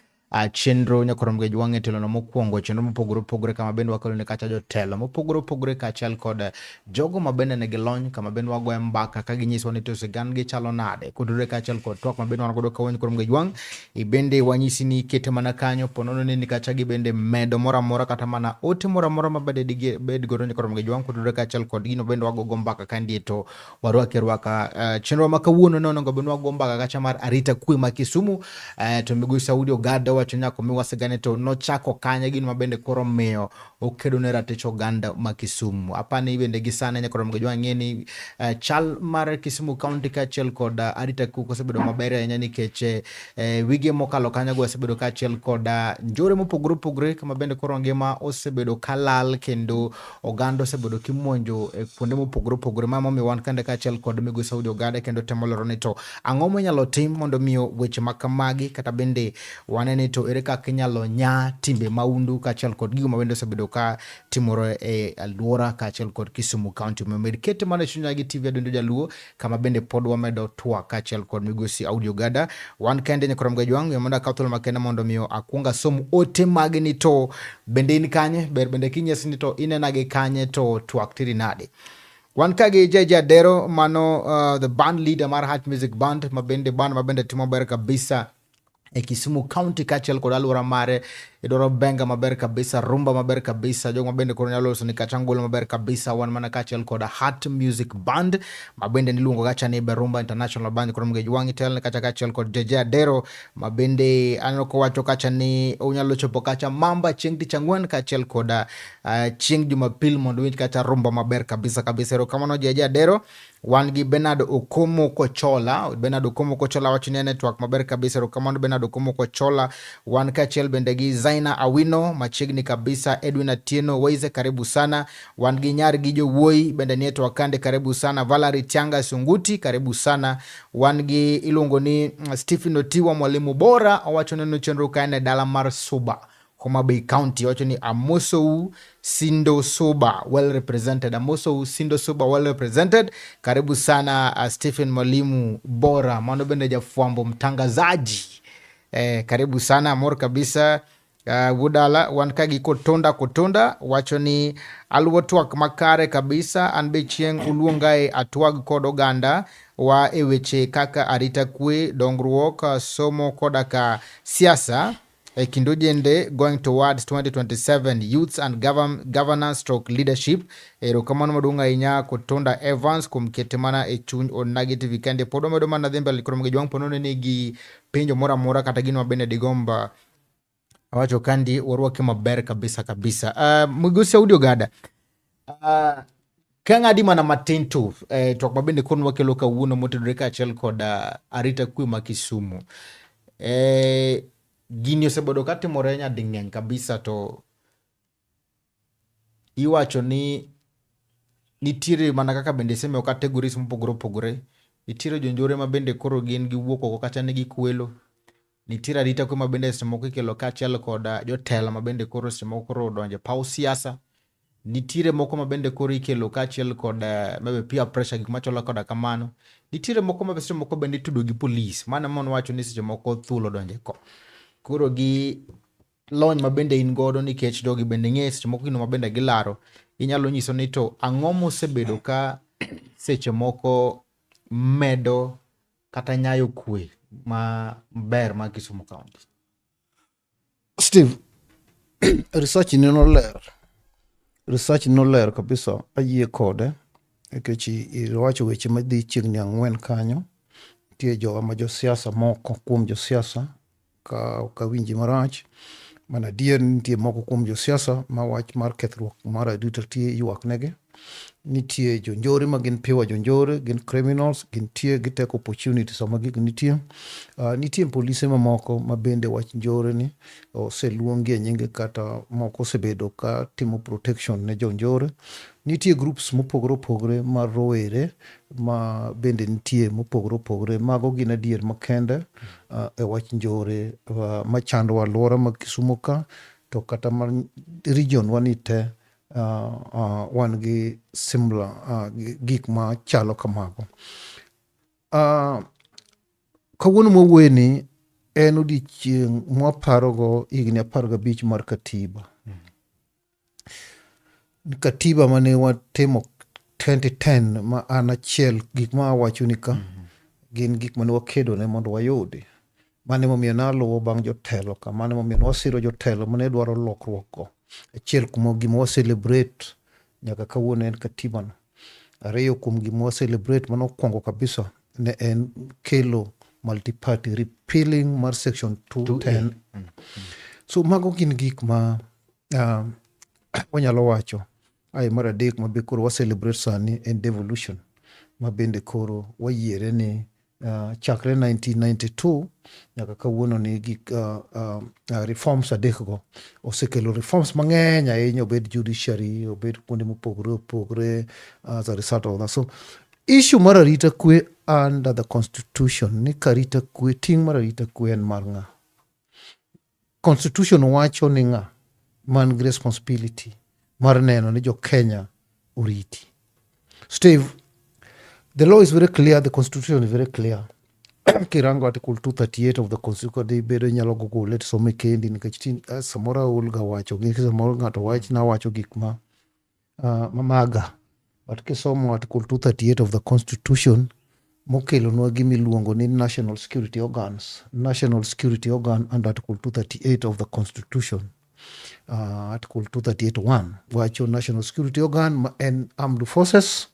chenro nya kuram gajuang tilo na mokuongo chenro mopogore kama beno wakilo ni kacha jotelo mopogore kacha kod jogo mabene negelony kama beno wago mbaka kaginyiswa ni tose gange chalo nade kudure kacha kod twak mabeno wanagodo kawenye kuram gajuang ibende wanyisi ni kete manakanyo ponono ni kacha gibende medo mora kata mana ote mora mabade dige bed goronye kuram gajuang kudure kacha kod gino bendo wago mbaka kandieto warwaka chenro makawuono nono ngabeno wago mbaka kacha mar arita kwe makisumu to migusa Audi Ogada wachonya komiwasegane to no chako kanya gino mabende koro miyo okedo ne Ratich Oganda makisumu apani ibende gisana nya koro mgajwa ngeni chal mar Kisumu County kachel koda arita ku kosebedo mabere nya nikeche wige mokalo kanya go sebedo kachel koda njore mopogore kama bende koro ngema osebedo kalal kendo Oganda sebedo kimonjo kuonde mopogore mama mi wan kande kachel kod migusa Audi Ogada kendo temoloro neto angomo nyalo tim mondo miyo weche makamagi kata bende wanene to ereka kenyalo nya timbe maundu kachel kod gigo mabende sebedo ka timoro alwora kachel kod Kisumu County medikete mane chunyagi TV Adundo Jaluo kama bende podwa medo twa kachel kod migusi Audi Ogada wan kende nya koram gajuang yamanda kautolo makena mondo miyo akunga somu ote magni to bende in kanye bende kinyes ni to inenage kanye to twaktiri nade wan kage jeja dero mano the band leader mar Heart Music Band mabende timo ber kabisa e Kisumu County kachiel kod aluora mare idwaro benga maber kabisa, rumba maber kabisa, jogo mabende koro nyalo loso ni kachangolo maber kabisa, wan mana kachiel kod Heart Music Band mabende niluongo gacha ni Berumba International Band koro mge jwangi tel kacha kachiel kod Jeje Adero mabende aneno ko wacho kacha ni unyalo chopo kacha Mamba chieng' tich ang'wen kachiel kod chieng' Jumapil mondo winj kacha rumba maber kabisa kabisa. Erokamano Jeje Adero. Wan gi Bernard Okomo Kochola wacho ni network maber kabisa. Erokamano Bernard Okomo Kochola. Wan kachiel bende gi Zaina Awino machiegni kabisa, Edwin Atieno Waize karibu sana. Wan gi nyar gi jowuoyi bende network kande karibu sana, Valerie Tianga Sunguti karibu sana. Wan gi iluongo ni Stephen Otiwa mwalimu bora owacho ni chenro kaene dala mar Suba, Homa Bay County, wacho ni Amosou Sindo Suba well represented. Amosou Sindo Suba well represented. Karibu sana Stephen mwalimu bora, mano bende jafuambo mtangazaji. Karibu sana amor kabisa. Wudala wankagi kotonda wacho ni aluwo twak makare kabisa, anbe chieng' uluongae atwag kod oganda wa eweche kaka arita kwe, dongruok, somo kodaka siasa kind jende going towards 2027 youths and governance stroke leadership. Erokamano maduong' ahinya Kotonda Evans kuom kete mana e chuny Onagi TV kende. Pod omedo mana dhi mbele koro mge jwang' ponone nigi penjo moro amora kata gino mabende digomba awacho kandi warwake maber kabisa kabisa. Migosi Audi Ogada, ka ng'adi mana matin to twak mabende koro wakelo kawuono motudore kaachiel kod arita kwe ma Kisumu. Gini osebedo katimore nyading'eny kabisa, to iwacho ni nitiere mana kaka bende semeo categories mopogore opogore. Nitiere jonjore ma bende koro gin giwuok oko kata nigi kwelo. Nitiere arita kwe ma bende semoko ikelo kaachiel kod jotelo ma bende koro semoko koro donje paw siasa. Nitiere moko ma bende koro ikelo kaachiel kod maybe peer pressure, gik machalo koda kamano. Nitiere moko ma seche moko bende itudo gi police, mano mon wacho ni seche moko thulo donje ko. Koro gi lony ma bende in godo nikech dogi bende ng'e seche moko gino ma bende gilaro, inyalo nyiso ni to ang'o mosebedo ka seche moko medo kata nyayo kwe ma ber ma Kisumu County. Steve, research no ler kabisa, ayie kode nikech iwacho weche madhi chiegni ang'wen kanyo. Nitie jowa ma josiasa moko kuom josiasa ka winji marach, mana adier nitie moko kuom josiasa ma wach mar kethruok mar arita tie ywak negi. Nitie jonjore ma gin piwa jonjore, gin criminals, gin tie giteko opportunity sama gik nitie. Nitie polise ma moko ma bende wach njore ni oseluongi e nyinge kata moko osebedo ka timo protection ne jonjore. Nitie groups mopogore opogore ma rowere ma bende nitie mopogore opogore, mago gin adier makende e wach njore ma chando alwora ma Kisumu ka, to kata mar region wanite wan gi similar gik ma chalo kamago. Kawuono mawuoyeni en odiochieng' mwaparogo higni 15 mar katiba. Katiba mane watimo 2010 ma an achiel gik ma awacho ni ka gin gik mane wakedo ne mondo wayudi. Mane momiyo naluwo bang' jotelo ka, mane momiyo wasiro jotelo mane dwaro lokruok go. Achiel kuom gima wa celebrate nyaka kawuono en katiba no. Ariyo kuom gima wa celebrate mano kwongo kabisa ne en kelo multi-party repealing mar section 210. So mago gin gik ma wanyalo wacho. Ai mar adek ma be koro wa celebrate sani en devolution, ma bende koro wayiere ni chakre 1992 nyaka kawuono ni gik reforms adekgo osekelo reforms mang'eny ahinya, obed judiciary, obed kuonde mopogore opogore as a result of that. So issue mar arita kwe under the constitution, ni karita kwe, ting' mar arita kwe en mar ng'a. Constitution wacho ni ng'a man gi responsibility mar neno ni jo Kenya oriti. Steve, the law is very clear, the constitution is very clear. Kirango article 238 of the constitution, de bedo nyalo google to some kendi nikech samora ulga wacho gi samora ng'ato wach na wacho gik ma mamaga. But kisomo article 238 of the constitution, mokelonwa gimiluongo ni national security organs. National security organ under Article 238 of the Constitution. Article 238(1) wacho national security organ and armed forces.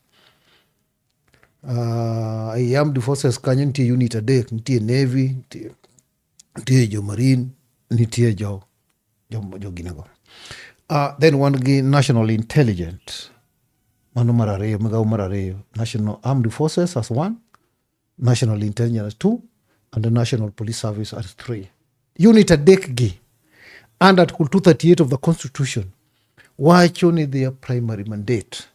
Armed forces kanyo nitie unit adek, nitie navy, nitie jo marine, nitie jo ginego. Then wan gi national intelligence. Mano mar ariyo, migawo mar ariyo. National armed forces as 1, national intelligence as 2, and the national police service as 3. Unit adek gi under Article 238 of the Constitution wacho ni their primary mandate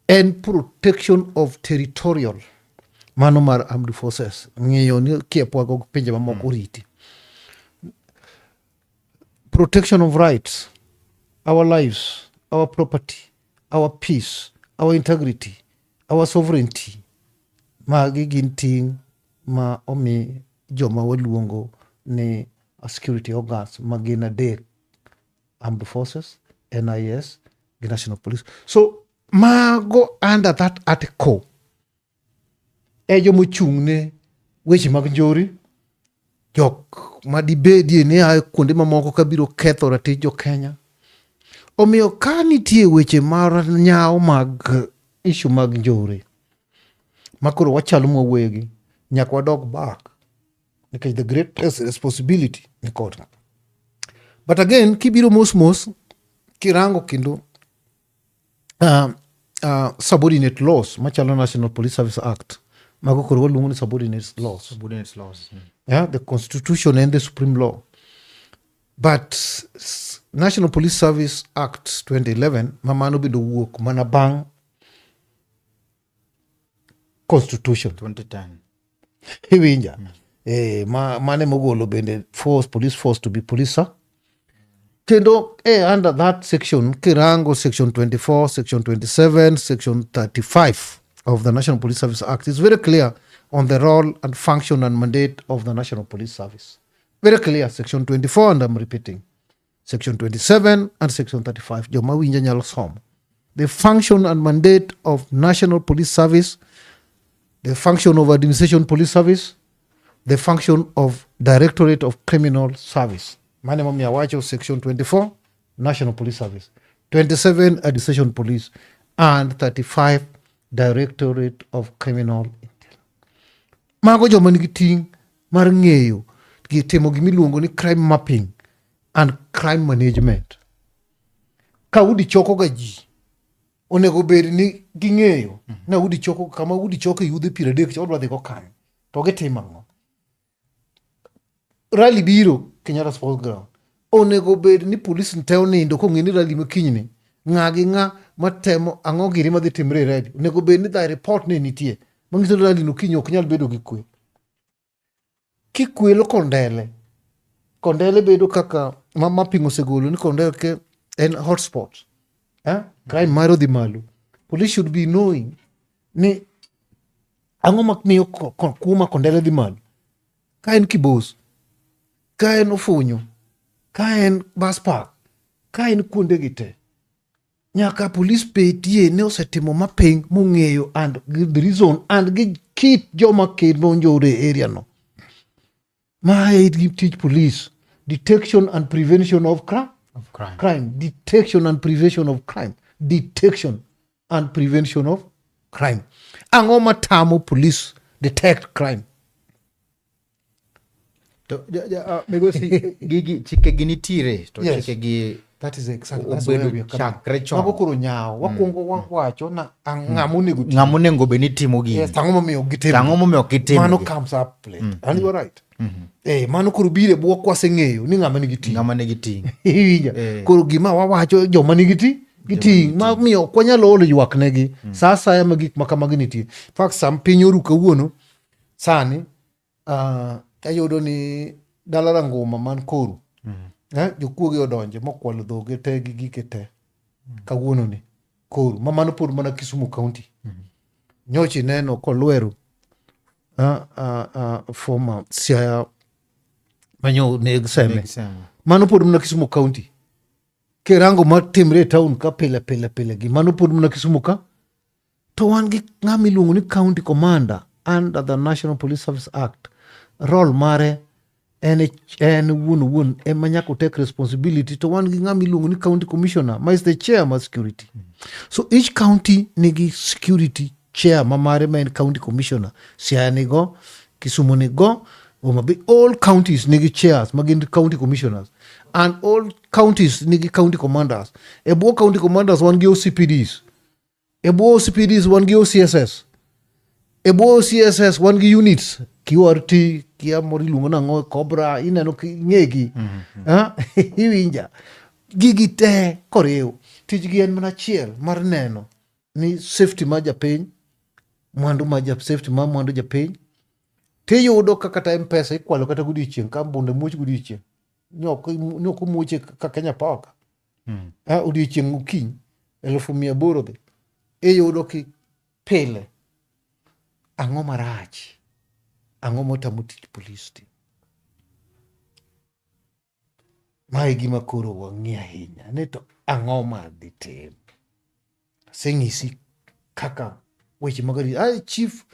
and protection of territorial, mano mar armed forces, ng'eyo ni kiepwago pinje mamoko riti. Protection of rights, our lives, our property, our peace, our integrity, our sovereignty. Magi gin ting ma omi joma waluongo ni security organs magin adek: armed forces, NIS, the national police. So mago under that article jomochung'ne weche mag njori, jok madibedie ni ae kuonde mamoko kabiro ketho ratich jo Kenya. Omiyo ka nitie weche mar nyawo mag issue mag njore makoro wachalo mwawegi, nyaka wadog back nikech the greatest responsibility ni kod. But again, kibiro mos kirango kendo subordinate laws machalo National Police Service Act, mago koro waluongo ni subordinate laws. Yeah, the Constitution and the Supreme Law. But National Police Service Act 2011 mamano bido wuok mana bang Constitution 2010. Hiwinja. Mane mogolo bende police force to be police. Kendo under that section kirango section 24, section 27, section 35 of the National Police Service Act is very clear on the role and function and mandate of the National Police Service. Very clear, section 24, and I'm repeating, section 27 and section 35. Joma winja nyalo somo. The function and mandate of National Police Service, the function of Administration Police Service, the function of Directorate of Criminal Service. Mane mamia wacho section 24, National Police Service, 27, Administration Police, and 35, Directorate of Criminal Intelligence. Mago joma nigi ting mar ng'eyo gi timo gimiluongo ni crime mapping and crime management. Ka udi choko ga ji, onego bed ni ging'eyo na udi choko kama udi choko yudhe 30 cha odwa dhi go kanyo to gitimo ang'o. Rally biro Kenyatta Sports Ground, onego bed ni police nteo nindo kong'e ni rally makinyni ng'a gi ng'a matemo ang'o giri madhi timre rally, onego bed ni dhi report ne nitie mang'iso rally no kinyo ok nyal bedo gi kwe. Kikwelo kondele bedo kaka mapping osegolo ni kondele ke en hotspot. Crime maro dhi malo. Police should be knowing ni ang'o makmiyo kuma kondele dhi malo. Ka en Kibos, ka en Ofunyo, ka en bus park, ka en kuonde gite. Nyaka police petie ne osetimo mapping mong'eyo and the reason and gi kit joma kendo njore area no. My teach police detection and prevention of crime. Detection and prevention of crime. Detection and prevention of crime. Ang'o matamo police detect crime? To migosi gigi chike ginitire to Yes. chike gi That is exactly that's where we are chakre chon. Mago koro nyawo wakuongo wacho na ng'amonego Ng'amonego be nitimo gini. Yes, tang'o momiyo gitimo. Tang'o momiyo kitimo. Mano comes up late. And you are right. Mano koro bire buo kwaseng'eyo ni ng'ama nigi ting. Ng'ama nigi ting. Iwinja. Koro gima wawacho joma nigi ting ma miyo ok wanyalo olo ywak negi. Sa asaya ma gik makamagi nitie. In fact, sam piny oru kawuono sani ayudo ni dala Ranguma man Koru. Jokuoge odonje mokwalo dhoge te gi gike te kawuono ni Koru mamano pod mana Kisumu County. Nyochi neno kolweru former Siaya manyo neg seme mano pod mana Kisumu County. Kirango matimre town ka pile gi mano pod mana Kisumu ka to wan gi ng'ama iluongo ni county commander under the National Police Service Act, role mare en wun ema nyaka take responsibility to wan gi ng'ama iluongo ni county commissioner ma is the chair ma security. So each county nigi security chair ma mare ma en county commissioner. Siaya nigo, Kisumu nigo, all counties nigi chairs ma gin county commissioners, and all counties nigi county commanders. Ebo county commanders wan gi OCPDs. Ebo OCPDs wan gi OCSS. Ebo CSS wan gi units QRT kia mori lungo na ngo Cobra ineno ngegi iwinja gigi te koreo tijgi en mana chiel mar neno ni safety ma japiny mwandu ma safety ma mwandu japiny tiyudo kaka ta mpesa ikwalo kata godiochieng' ka bunde muoch godiochieng' nyoko muoche ka Kenya Power odiochieng' ukiny 1,800 dhi iyudo ki pile. Ang'o marach? Ang'o motamo tich polis ti? Mae gima koro wang'i ahinya ni to ang'o madhi tim? Seng'isi kaka weche mag chief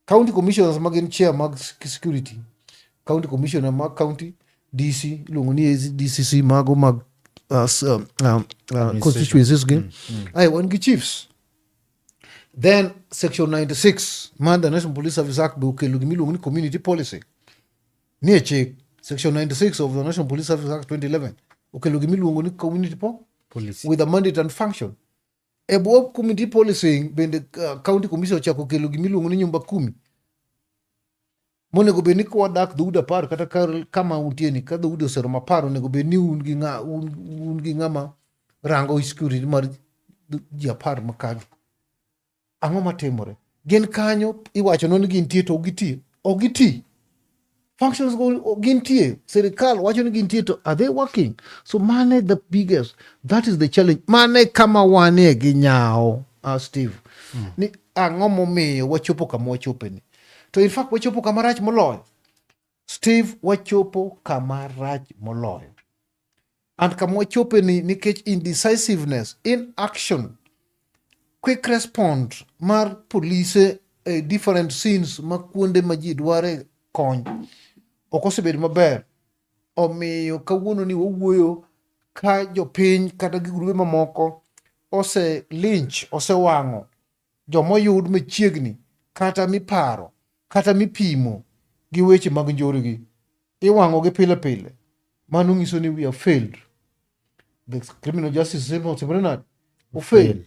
county commissioners magin chair mag security, county commissioner mag county, DC luongo ni DCC mago mag constituencies gin wan gi chiefs. Then section 96 man the National Police Service Act be okelo gimi luongo ni community policy. Nie chik section 96 of the National Police Service Act 2011 okelo gimi luongo ni community policy with a mandate and function. Ebo community policy bende county commission chako okelo gimi luongo ni nyumba 10. Monego be ni kwa dak dhoudi 10 kata kama utieni ka dhoudi osero maparo onego be ni un gi ng'ama rango security mar ji 10 makagi. Ang'o matimore? Gin kanyo iwacho non gintie to ogiti. Functions go gintie. Serikal wacho ni gintie to are they working? So mane the biggest. That is the challenge. Mane kama wane ginyao, Steve. Ni ang'o momiyo wachopo kama wachope ni. To in fact wachopo kama rach moloyo. Steve wachopo kama rach moloyo. And kama wachope ni nikech indecisiveness, inaction, quick response mar police different scenes ma kuonde ma ji dware kony ok osebedo maber. Omiyo kawuono ni wawuoyo ka jopiny kata gi grube mamoko ose lynch, ose wang'o jomoyud machiegni kata miparo kata mipimo gi weche mag njoregi, iwang'o gi pile pile. Mano ng'iso ni we have failed. The criminal justice system failed.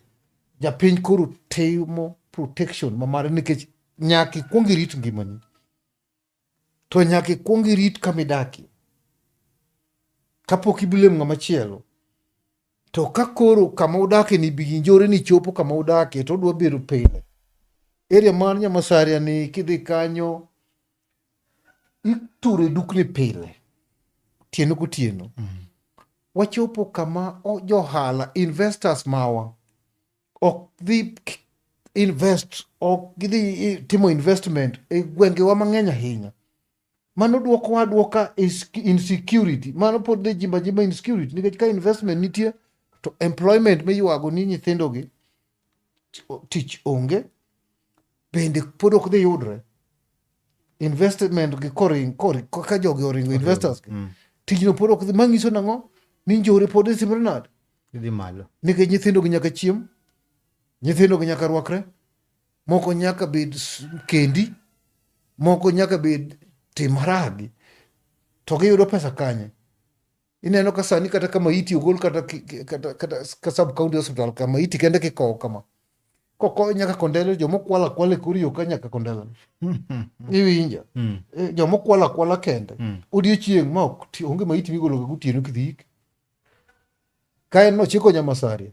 Japiny koro timo protection mamare nikech nyaka ikwong irit ngimani, to nyaka ikwong irit kamidaki kapok ibilem ng'ama chielo. To ka koro kama udake ni biginjore ni chopo kama udake to dwa bedo pile. Area mar Nyamasaria ni kidhi kanyo iture dukni pile tieno kotieno. Wachopo kama johala investors mawa ok dhi invest, ok dhi timo investment e gwengewa mang'eny ahinya. Mano duoka insecurity. Mano pod dhi jimba insecurity nikech ka investment nitie to employment miywago ni nyithindogi tich onge, bende pod ok dhi yudre. Investment gi ka jogi oringo investors tijno pod ok dhi, mang'iso nang'o ni njore pod itimre nade idhi malo nikech nyithindogi nyaka chiem, nyithindogi nyaka rwakre, moko nyaka bed kendi, moko nyaka bed tim haragi, to giyudo pesa kanye? Ineno ka sani kata kama iti ogol kata ka sub county hospital kama iti kende kikowo kama koko nyaka kondele jomokwala kwale kuriyo ka nyaka kondele iwinja jomokwala kwala kende odiochieng' ma ok onge ma iti migolo gutieno kidhik ka en nochiko Nyamasaria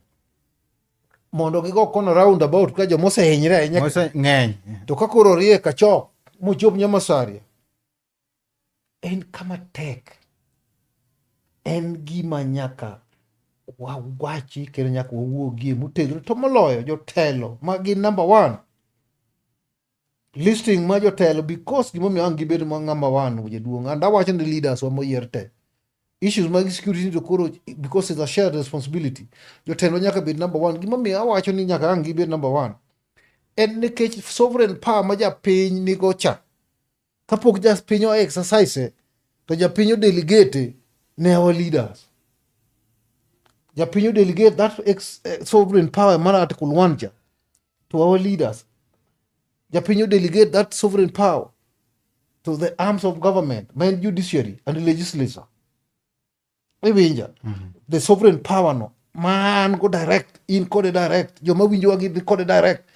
mondo gigo kono round about ka jomosehinyre ahinya ng'eny to ka koro rie kachok mochop Nyamasaria en kama tek. En gima nyaka wawachi kendo nyaka wawuogie motegre, to moloyo jotelo magi number 1 listing ma jotelo, because gimomiyo ang gibed ma number 1 jaduong', and awacho ni leaders wa moyier te issues mag security to koro because it's a shared responsibility. Jotelo nyaka bed number 1. Gimomiyo awacho ni nyaka ang gibed number 1 en nikech sovereign power ma japiny nigo cha kapok japiny o exercise to japiny o delegate ne our leaders. Japiny o delegate that sovereign power mar article 1 cha to our leaders. Japiny o delegate that sovereign power to the arms of government, main judiciary and the legislature. Iwinja. The sovereign power no man go direct in kode direct joma winjo gi kode direct,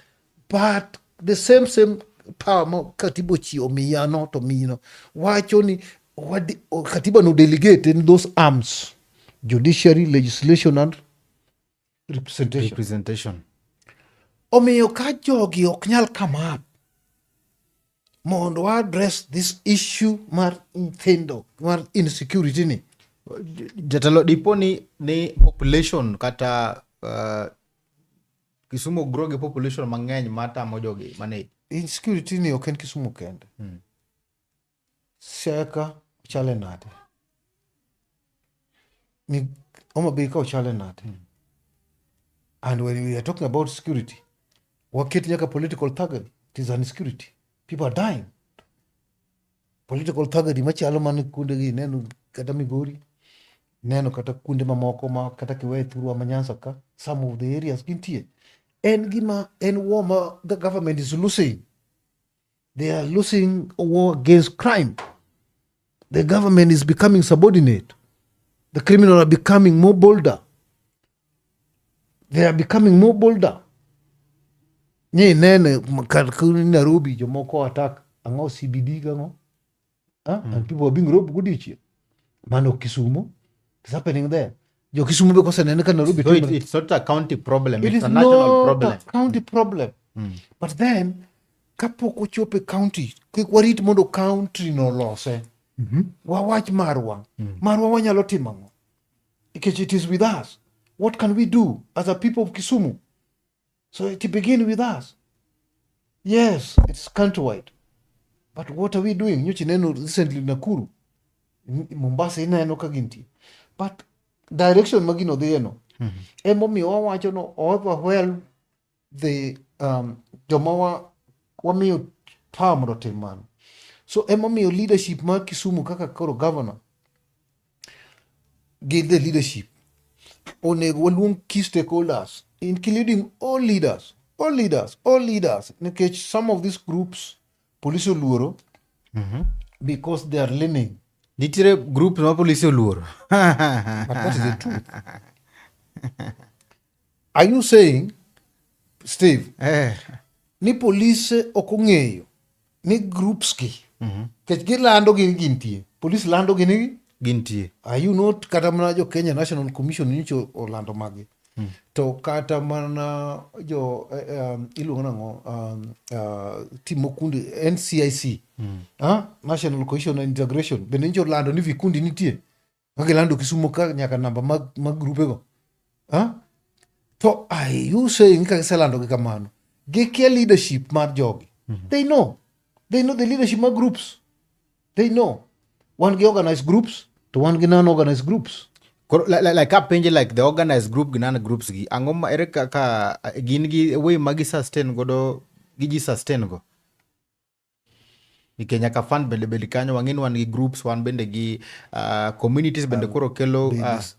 but the same power mo katiba chi omiya no to mino wacho ni katiba no delegate in those arms: judiciary, legislation and representation. Omiyo ka jogi ok nyal come up mondo wa address this issue mar nyithindo mar insecurity ni. Jatelo dipo ni population kata Kisumu grow gi population mang'eny mata mojogi manage. Insecurity ni ok en Kisumu kende. Siaka chale nade. Ni Homabay ka chale nade. And when we are talking about security, waketi nyaka political thuggery, it is insecurity. People are dying. Political thuggery machalo man kunde gi neno kata Migori, neno kata kunde mamoko ma kata kiwe thurwa manyansa ka, some of the areas gintie. En war ma the government is losing. They are losing a war against crime. The government is becoming subordinate. The criminals are becoming more bolder. They are becoming more bolder. Ni nene kuni Nairobi jomoko attack ango CBD gango. And people are being robbed gudichi. Mano Kisumu. It's happening there. Jo Kisumu because nene ka Nairobi. So it's not a county problem. It's a not national problem. A county problem. But then kapok ochope county, kik warit mondo country no lose. Wawach marwa. Marwa wanyalo timo. Because it is with us. What can we do as a people of Kisumu? So it begin with us. Yes, it's countrywide. But what are we doing? Nyochi neno recently Nakuru. Mombasa ineno kaginti. But direction magino de no. Emo mi wawacho no overwhelm the jomawa wamiyo palm roteman. So emo mi leadership ma Kisumu kaka koro governor. Give the leadership. Onego waluong key stakeholders, including all leaders. Nikech some of these groups, police Luoro, because they are leaning. Nitire group no police Luoro. But that is the truth. Are you saying, Steve, ni police okong'eyo ni groups ki, kech gilando gin gintie, police lando gin gintie. Are you not kata mana jo Kenya National Commission nicho Orlando magi? To kata mana jo iluongo nango timo kundi NCIC, National Cohesion and Integration, bende nicho lando ni vikundi nitie. Magilando Kisumu ka nyaka namba mag grupego. To are you saying ka selando gi kamano? Gikia leadership mar jogi. They know the leadership mag groups. They know. One gi organized groups to one gi non-organized groups. Like a penje like the organized group ginana groups gi angoma ere ka gin gi way magi sustain godo gi sustain go. Kenya ka fund bende kanyo wangin wan gi groups wan bende gi communities bende koro kelo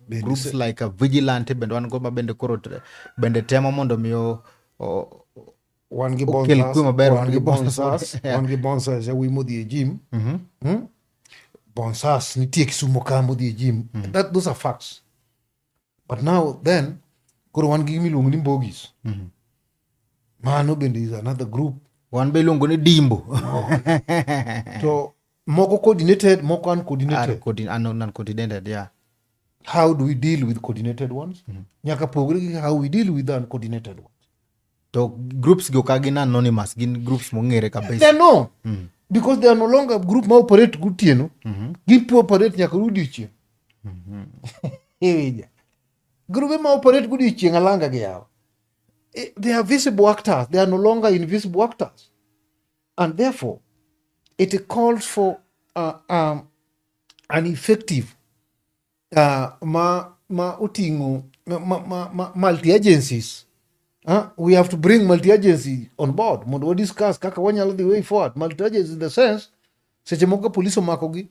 groups like vigilante bende wan go bende koro bende tema mondo miyo one gi bonsas we modi gym. Bonsas nitie Kisumu ka modi gym. Those are facts. But now then koro wan gi miluongo ni mbogis. Mano bende is another group. One be luongo ni dimbo. So moko coordinated, moko uncoordinated. Uncoordinated, yeah. How do we deal with coordinated ones? Nyaka pogre how we deal with the uncoordinated ones. So groups go kagina anonymous, gin groups mongere kabisa. They know. Because they are no longer group ma operate gutieno. Gin po operate nyaka rudichi. Group ma operate gudichi ngalanga gi yawo. They are visible actors. They are no longer invisible actors. And therefore, it calls for an effective multi-agencies We have to bring multi-agency on board. Mondo we discuss kaka wanyalo the way forward. Multi-agency in the sense, seche moko police omakogi,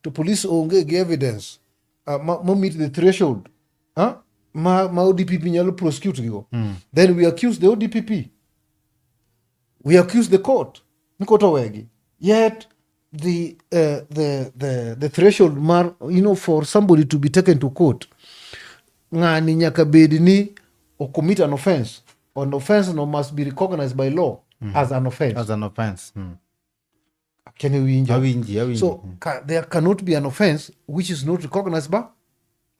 to police onge gi evidence. Ma meet the threshold. Ma ODPP nyalo prosecute gigo. Then we accuse the ODPP. We accuse the court. Nikoto wegi. Yet the threshold for somebody to be taken to court, ngani nyaka bedi ni or commit an offense. An offense must be recognized by law as an offense. As an offense. Can you injure? Awinji. So there cannot be an offense which is not recognized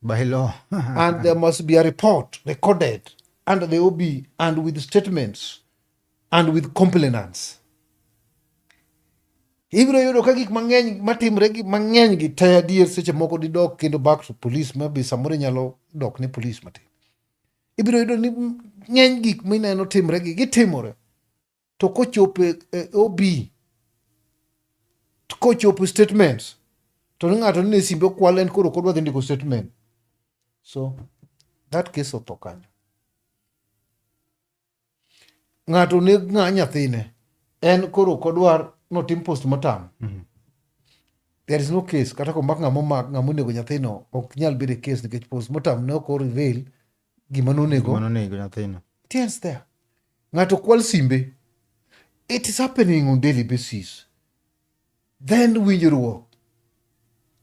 by law. And there must be a report recorded under the OB and with statements and with complainants. Ibiro yudo ka gik mang'eny matimre gi mang'eny gi te adier seche moko didok kendo back to police, maybe samoro nyalo dok ni police matin. Ibiro yudo ni ng'eny gik mineno timre gi gitimore to kochopo OB kochopo statements to ng'ato ni simbe kwal en koro kodwa dhi ndiko statement. So that case otho kanyo. Ng'ato ne ng'a nyathine en koro kodwar notim postmortem. There is no case. Kata komak ng'amo nego nyathino ok nyal bedo case nikech postmortem ne ok reveal gima nonego nyathino. It ends there. Ng'ato kwal simbe. It is happening on daily basis. Then winjruok,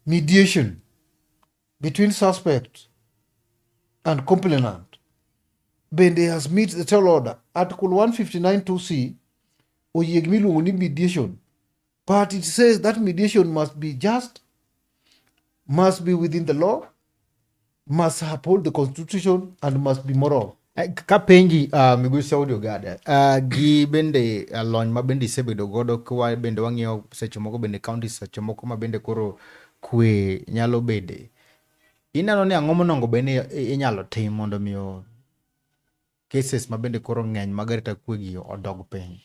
mediation between suspect and complainant bende has meet the tell order. Article 159(2)(c) oyie miluongo ni mediation, but it says that mediation must be just, must be within the law, must uphold the constitution, and must be moral. Ka penji Migosi Audi Ogada, gi bende lony ma bende isebedo godo kwa bende wang'iyo seche moko bende county seche moko ma bende koro kwe nyalo bede. Ineno ni ang'o monongo bende inyalo tim mondo miyo cases ma bende koro ng'eny mag arita kwe gi odog piny.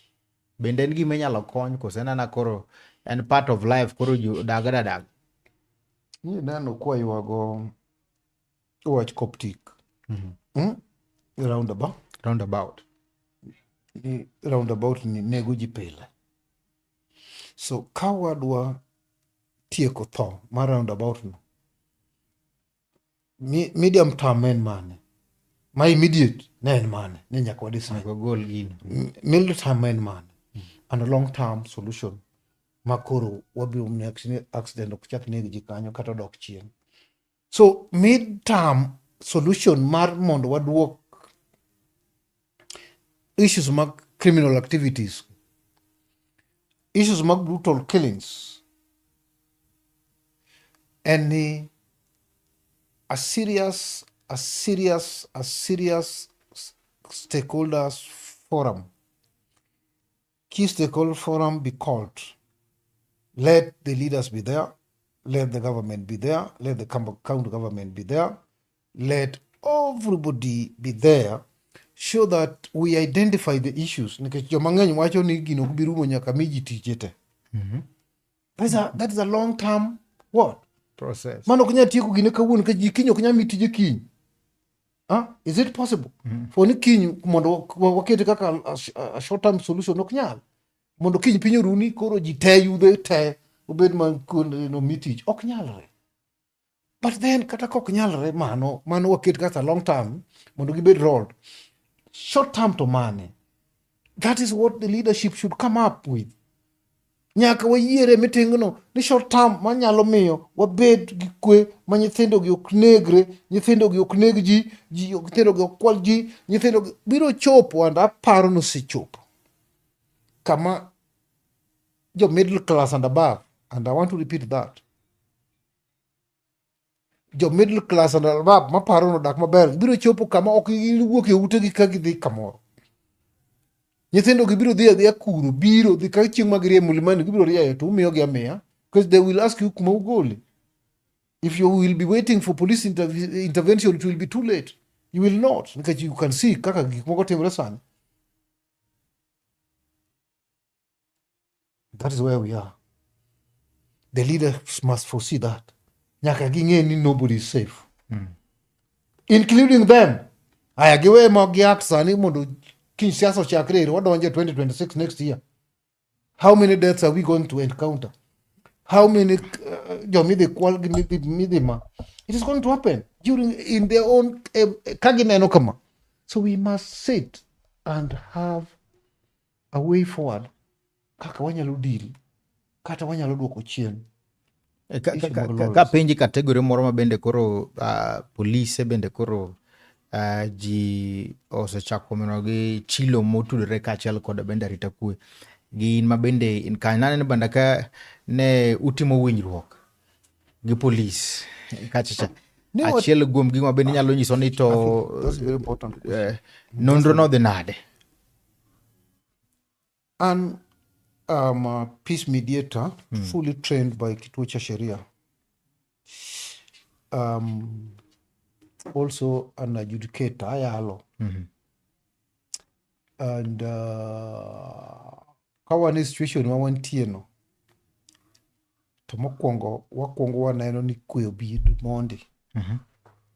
Bende en gima inyalo kony koso en ana koro en part of life koro dag. Ni neno kwa yuago wach Coptic. Roundabout ni nego ji pile. So ka wadwa tieko tho mar roundabout no, medium term en mane, ma immediate ne en mane, ne nyaka wadisai gol gino. Middle term en mane, and a long term solution makoro wabiro accident ok chak negi ji kanyo kata dok chien. So mid term solution mar mondo waduok issues mag criminal activities, issues mag brutal killings, and a serious stakeholders forum. Key stakeholder forum be called. Let the leaders be there. Let the government be there. Let the county government be there. Let everybody be there. Show that we identify the issues. That is a long-term what? Process. Is it possible? For ni kinyo wakete kaka a short-term solution oknyal. Mondo kinyo pinyo runi koro jite yude te ubed man no mitich oknyalre. But then kata koknyalre mano wakete kaka long-term mondo gibed rolled. Short-term to money. That is what the leadership should come up with. Nyaka wayiere mitingono ni short-term manyalo miyo wabed gi kwe ma nyithindo gi ok negre, nyithindo gi ok neg ji, nyithindo gi ok kwal ji, nyithindo gi biro chopo, and aparo no si chopo. Kama jo middle class and above, and I want to repeat that. Jo middle class and above maparo no dak maber biro chopo kama ok giwuok e ute gi ka gidhi kamoro. Nyithindo gi biro dhi adhiya kuro, biro dhi ka chieng' magrie mulimani gibiro riayo to umiyo gi amiya, because they will ask you kuma ugoli. If you will be waiting for police intervention, it will be too late. You will not, because you can see kaka gik moko timre sani. That is where we are. The leaders must foresee that. Nyaka ging'e ni nobody is safe. Including them. aya giwe mo gi act sani mondo kin siasa chakre wadonje 2026 next year. How many deaths are we going to encounter? How many midima? It is going to happen in their own kagineno kama. So we must sit and have a way forward. Kaka wanyalo deal, kata wanyalo duoko chien. Ka penji kategori moro ma bende koro polise bende koro ji osechako mino gi chilo motudore kaachiel kod bende arita kwe. Gin ma bende in kanane banda ka ne utimo winjruok gi polis kachacha. Achiel guom gi ma bende nyalo nyiso ni to that's very important. Nondro no dhi nade. And a peace mediator fully trained by kituo cha sheria. Also an adjudicator ayalo. And kawane situation ma wantie no to mokwongo wakwongo waneno ni kwe obid mondi.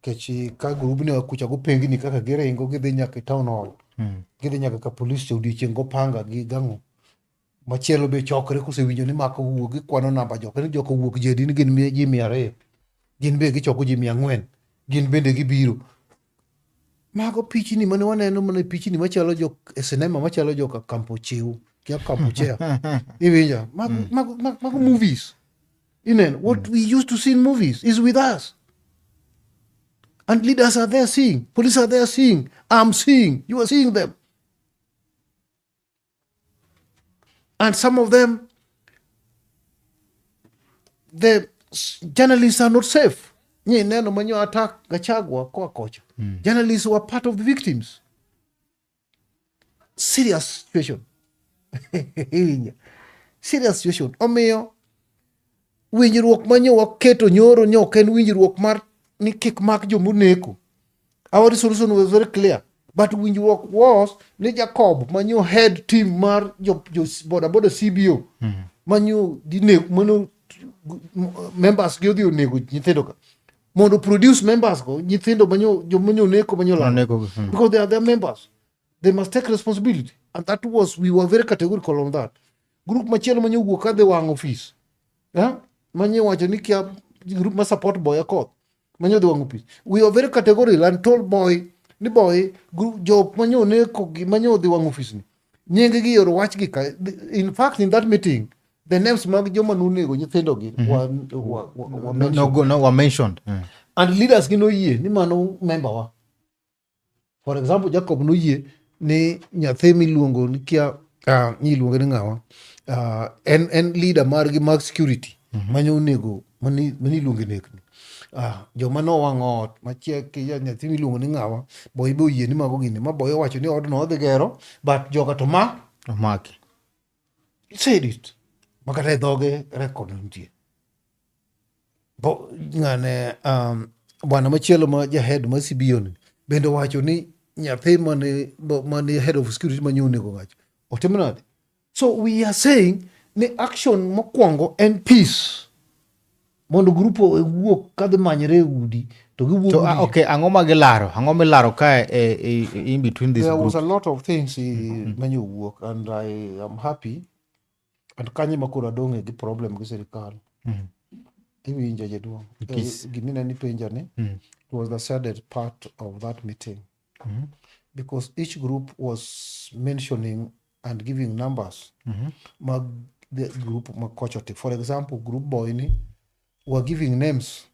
Kechi ka grubu ni wakucha go pengi ni kaka giringo gidhi nyaka town hall. Gidhi nyaka ka police to odiochieng' go panga gi gang'o. Machielo be chokre kosewinjo ni mako wuok gikwano namba jok ni jok wuok jedi ni gin ji 200. Gin be gichoko ji 400. Gin bende gibiro. Mago pichni mane waneno mana pichni machalo jok e sinema machalo jok Kampo Chiu, kia Kampo Chea. Iwinja, mago movies. What we used to see in movies is with us. And leaders are there seeing, police are there seeing, I'm seeing, you are seeing them. And some of them, the journalists are not safe. Neno manyo attack Gachagua kwa kocha. Journalists were part of the victims. Serious situation. Serious situation. Omiyo winjruok manyo waketo nyoro nyok en winjruok mar ni kik mak jomuneko. Our resolution was very clear. But winjruok was ni Jacob manyo head team mar jo boda CBO. Manyo mano members gyodhi onego nyithindo ka. Mondo produce members go nyithindo manyo neko manyo la. Because they are their members. They must take responsibility. And that was, we were very categorical on that. Group machielo manyo wuok kadhi wang office. Manyo wacho ni kia group ma support boy akot. Manyo dhi wang office. We were very categorical and told boy ni boy jo manyo neko manyo dhi wang office ni. Nyenge gi yor wach gi ka. In fact, in that meeting, the names mag joma nunego nyithindo gi were mentioned. And leaders gi no yie ni mano member wa. For example, Jacob no yie ni nyathi miluongo ni kia iluongo ni ngawa en leader mar gi mag security manyo nego mani luongo nekni. Joma no wang'ot machie ki nyathi miluongo ni ngawa boy bo yie ni mago gini ma boy wacho ni od no dhi gero but joka to Omaki. Said it. Makata dhoge record nitie. Bo ngane bwana machielo ma head ma CBO ni bende wacho ni nyathi mane head of security manyone go wacho. Otimnade. So we are saying ni action mokwongo and peace. Mondo grupo wuok kadhi manyre udi to giwuok. So okay, ang'o milaro ka in between this there group? Was a lot of things manyo wuok and I am happy. And kanye makura donge gi problem gi serikal. Iwinja jaduong. Gimina ni penja ne. It was the saddest part of that meeting. Because each group was mentioning and giving numbers. The group makochote. For example, group boy ni were giving names.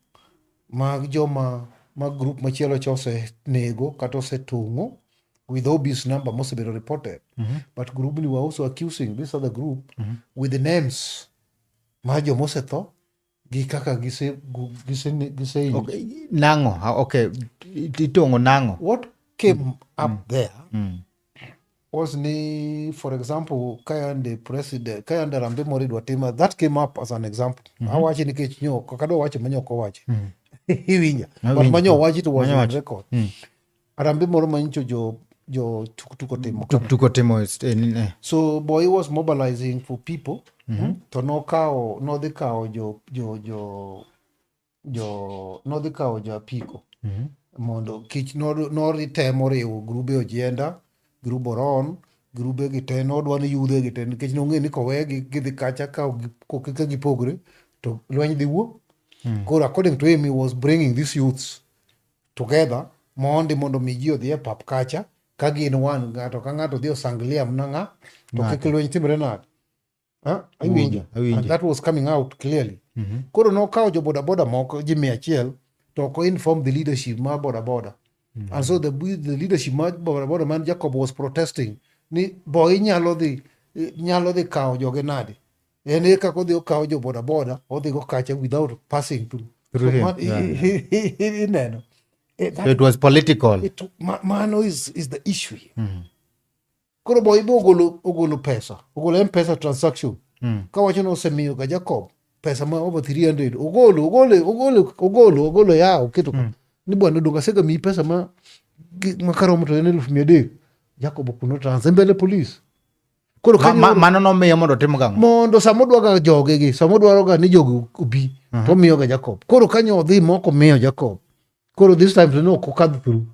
Mag group machielo chose nego katose tungo. With obvious number must have been reported. But group were also accusing this other group with the names. Majo moseto gikaka gise. Okay, nango. Okay, itongo nango. What came up there was ni, for example, Kayande president, Kayande Rambe Morid Watima, that came up as an example. I watch in the kitchen, Kokado watch manyo ko watch. But manyo watch it was on record. Rambe Morid mancho jo tukotemo. So boy was mobilizing for people to no the cow jo apiko mondo kich notemo riwo grube Oganda, grub Oron, grube gi te nodwa ni yudhe gi te nikech nong'e ni kowe gidhi kacha ka gipogre to lweny dhi wuok. Koro according to him, he was bringing these youths together mondo mi ji odhi e pap kacha ka gin wan ng'ato ka ng'ato dhi osangliam na ng'a to kik lweny timre nade. Awinjo. And that was coming out clearly. Koro nokawo jo boda moko ji 100 to ko inform the leadership ma boda. And so the leadership ma boda man Jacob was protesting ni boy nyalo dhi kawo joge nade. Ene kako dhi kawo jo boda odhi go kacha without passing through him. Ineno. So it was political. Mano is the issue. Koro boy ogolo pesa. Ogolo M-Pesa transaction. Kawacho no osemiyo ga Jacob pesa ma over 300. Ogolo yao kitu. Ni bwana donga sega mi pesa ma karomo to 1,300. Jacob kuno transfer mbele police. Koro mano no miyo mondo tim gang. Mondo samodwa ga joge gi, samodwa ga ni joge obi. To miyo ga Jacob. Koro kanyo odhi moko miyo Jacob. Koro this time to no kokadh through.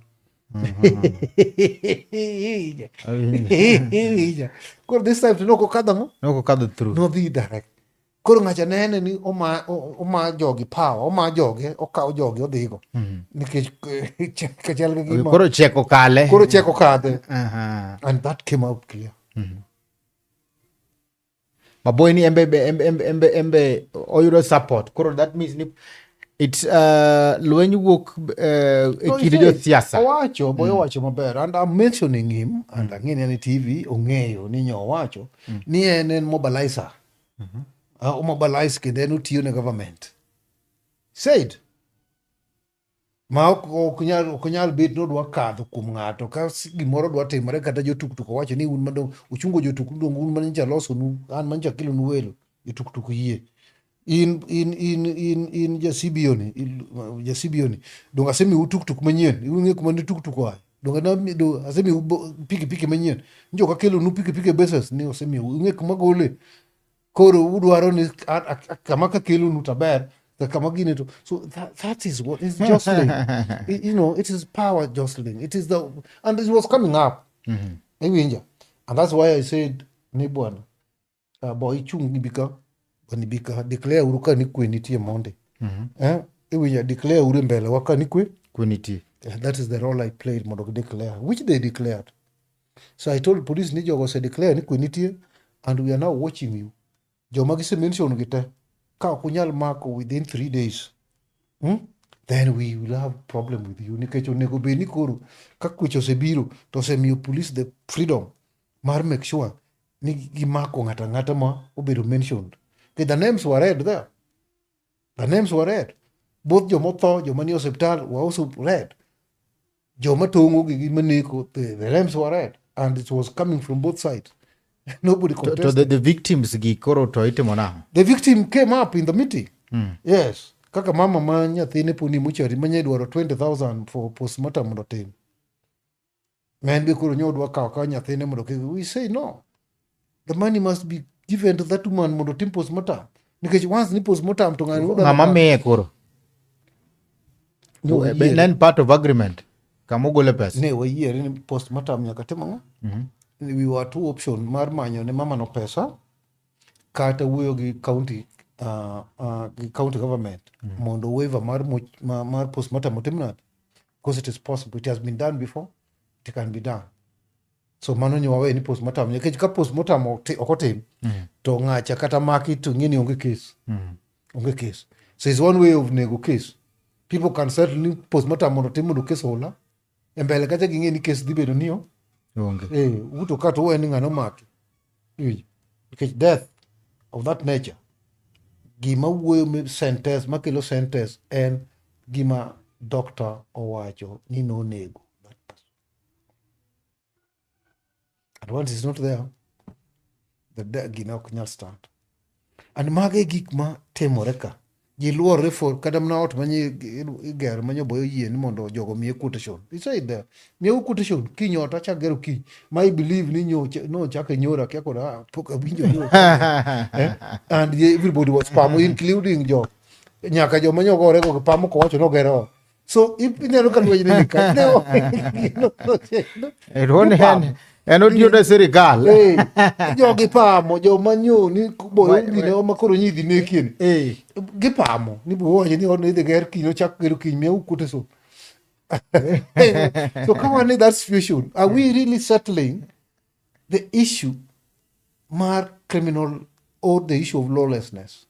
Koro this time to no kokadh through. No dhi direct. Koro ng'acha nene ni oma jogi power, oma joge, okawo jogi odhigo. Nikech kachal gi gima. Koro cheko kale. Koro cheko kade. And that came out clear. Maboy ni embe oyudo support. Koro that means ni it's lweny wuok kid jo siasa. Boy owacho maber. And I'm mentioning him and ang'eni ni TV ong'eyo ni nyo owacho ni en mobilizer. Mobilize kendo en otiyo ne government. Said ma ok nyal bet nodwa kadho kuom ng'ato ka gimoro dwa timore kata jotuktuk owacho ni un madong uchungo jotuktuk dong un manija loso nu an manija kelo nu welo jotuktuk yie in jasibioni dong asemi utuktuk manyien ung'e kuma ni tuktuk wa dong asemi piki manyien njo ka kelo nu piki basis ni osemi ung'e kuma gole. Koro udwaro ni kama ka kelo nu taber kama gine to. So that is what is jostling. It is power jostling. It is and it was coming up. And that's why I said ni bwana boy chung nibika declare uruka ni kwe nitie monde. Declare ure mbele waka ni kwe nitie. That is the role I played mondo declare, which they declared. So I told police ni jogo se declare ni kwe nitie and we are now watching you. Joma gise mention gite ka kunyal mako within 3 days, then we will have problem with you. Nikech onego be ni koro ka kucho osebiro to osemiyo police the freedom mar make sure ni gimako ng'ata ma obedo mentioned. Okay, the names were read there. The names were read. Both joma tho, joma ni hospital were also read. Joma tongo gi maneko, the names were read. And it was coming from both sides. Nobody contested. So the victims gi koro to itimo nang'o? The victim came up in the meeting. Yes. Kaka mama ma nyathine poni muchari manye dwaro 20,000 for postmortem mondo tim. Men be koro nyodwa kawo nyathine mondo we say no. The money must be given to that woman mondo tim postmortem. Nikech once ni postmortem to ng'ani ng'ama miye koro. No, then part of agreement. Kamogole pesa. Ne wayiere ni postmortem nyaka tim ang'o? We were two options mar manyo ne mama no pesa kata wuoyo gi county government mondo waiver mar postmortem otimnade, because it is possible, it has been done before, it can be done. So mano nyowawe ni postmortem nikech ka postmortem okotim to ng'acha kata maki to ng'eni onge case. Onge case. So it's one way of nego case. People can certainly postmortem mondo tim mondo case hola mbele kacha ging'eni case dhi bedo niyo uto kato weni ng'ano maki. Because death of that nature gima wuoyo sentence makelo sentence en gima doctor owacho ni nonego that person. And once it's not there, the death gina ok nyal stand. And mage gik ma temore ka ji luore for kada mna ot manye igero manyo boyo yie ni mondo jogo miye quotation. He said there miye quotation kinyota cha gero ki my believe ni no chake nyora kya koda poka winjo yo. And everybody was pamo including jo nyaka jo manyo gore go pamo ko wacho no gero So if you never can wait any kind, no, en otiyo ne sirikal. gipamo jomanyo ni boyo gine makoro nyidhi nekien gipamo ni buoye ni ono idhi ger kino chak gero kiny miya ukute so so come on in that situation, are we really settling the issue mar criminal or the issue of lawlessness?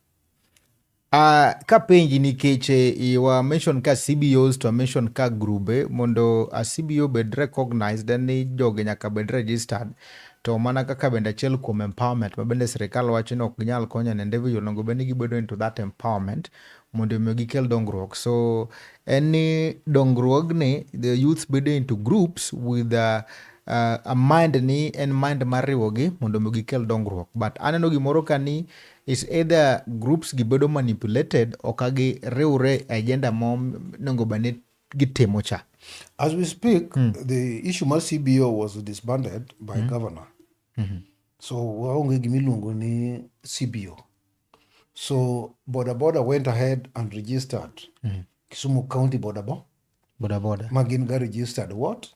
Ka penji nikech iwa mention ka CBOs to mention ka grube mondo a CBO bed recognized ni joge nyaka bed registered to mana kaka bende achiel kuom empowerment ma bende sirikal wacho ni ok ginyal konyo ne individual ongo bende gibedo into that empowerment mondo omiyo gikel dongruok. So any dongruogni the youths bedo into groups with a mind ni en mind mar riwogi mondo omiyo gikel dongruok. But aneno gimoro ka ni is either groups gibedo manipulated o ka gi riwre agenda monengo bane gitimo cha. As we speak, the issue mar CBO was disbanded by governor. So waonge gimiluongo ni CBO. So Boda went ahead and registered Kisumu County Boda Magin got registered what?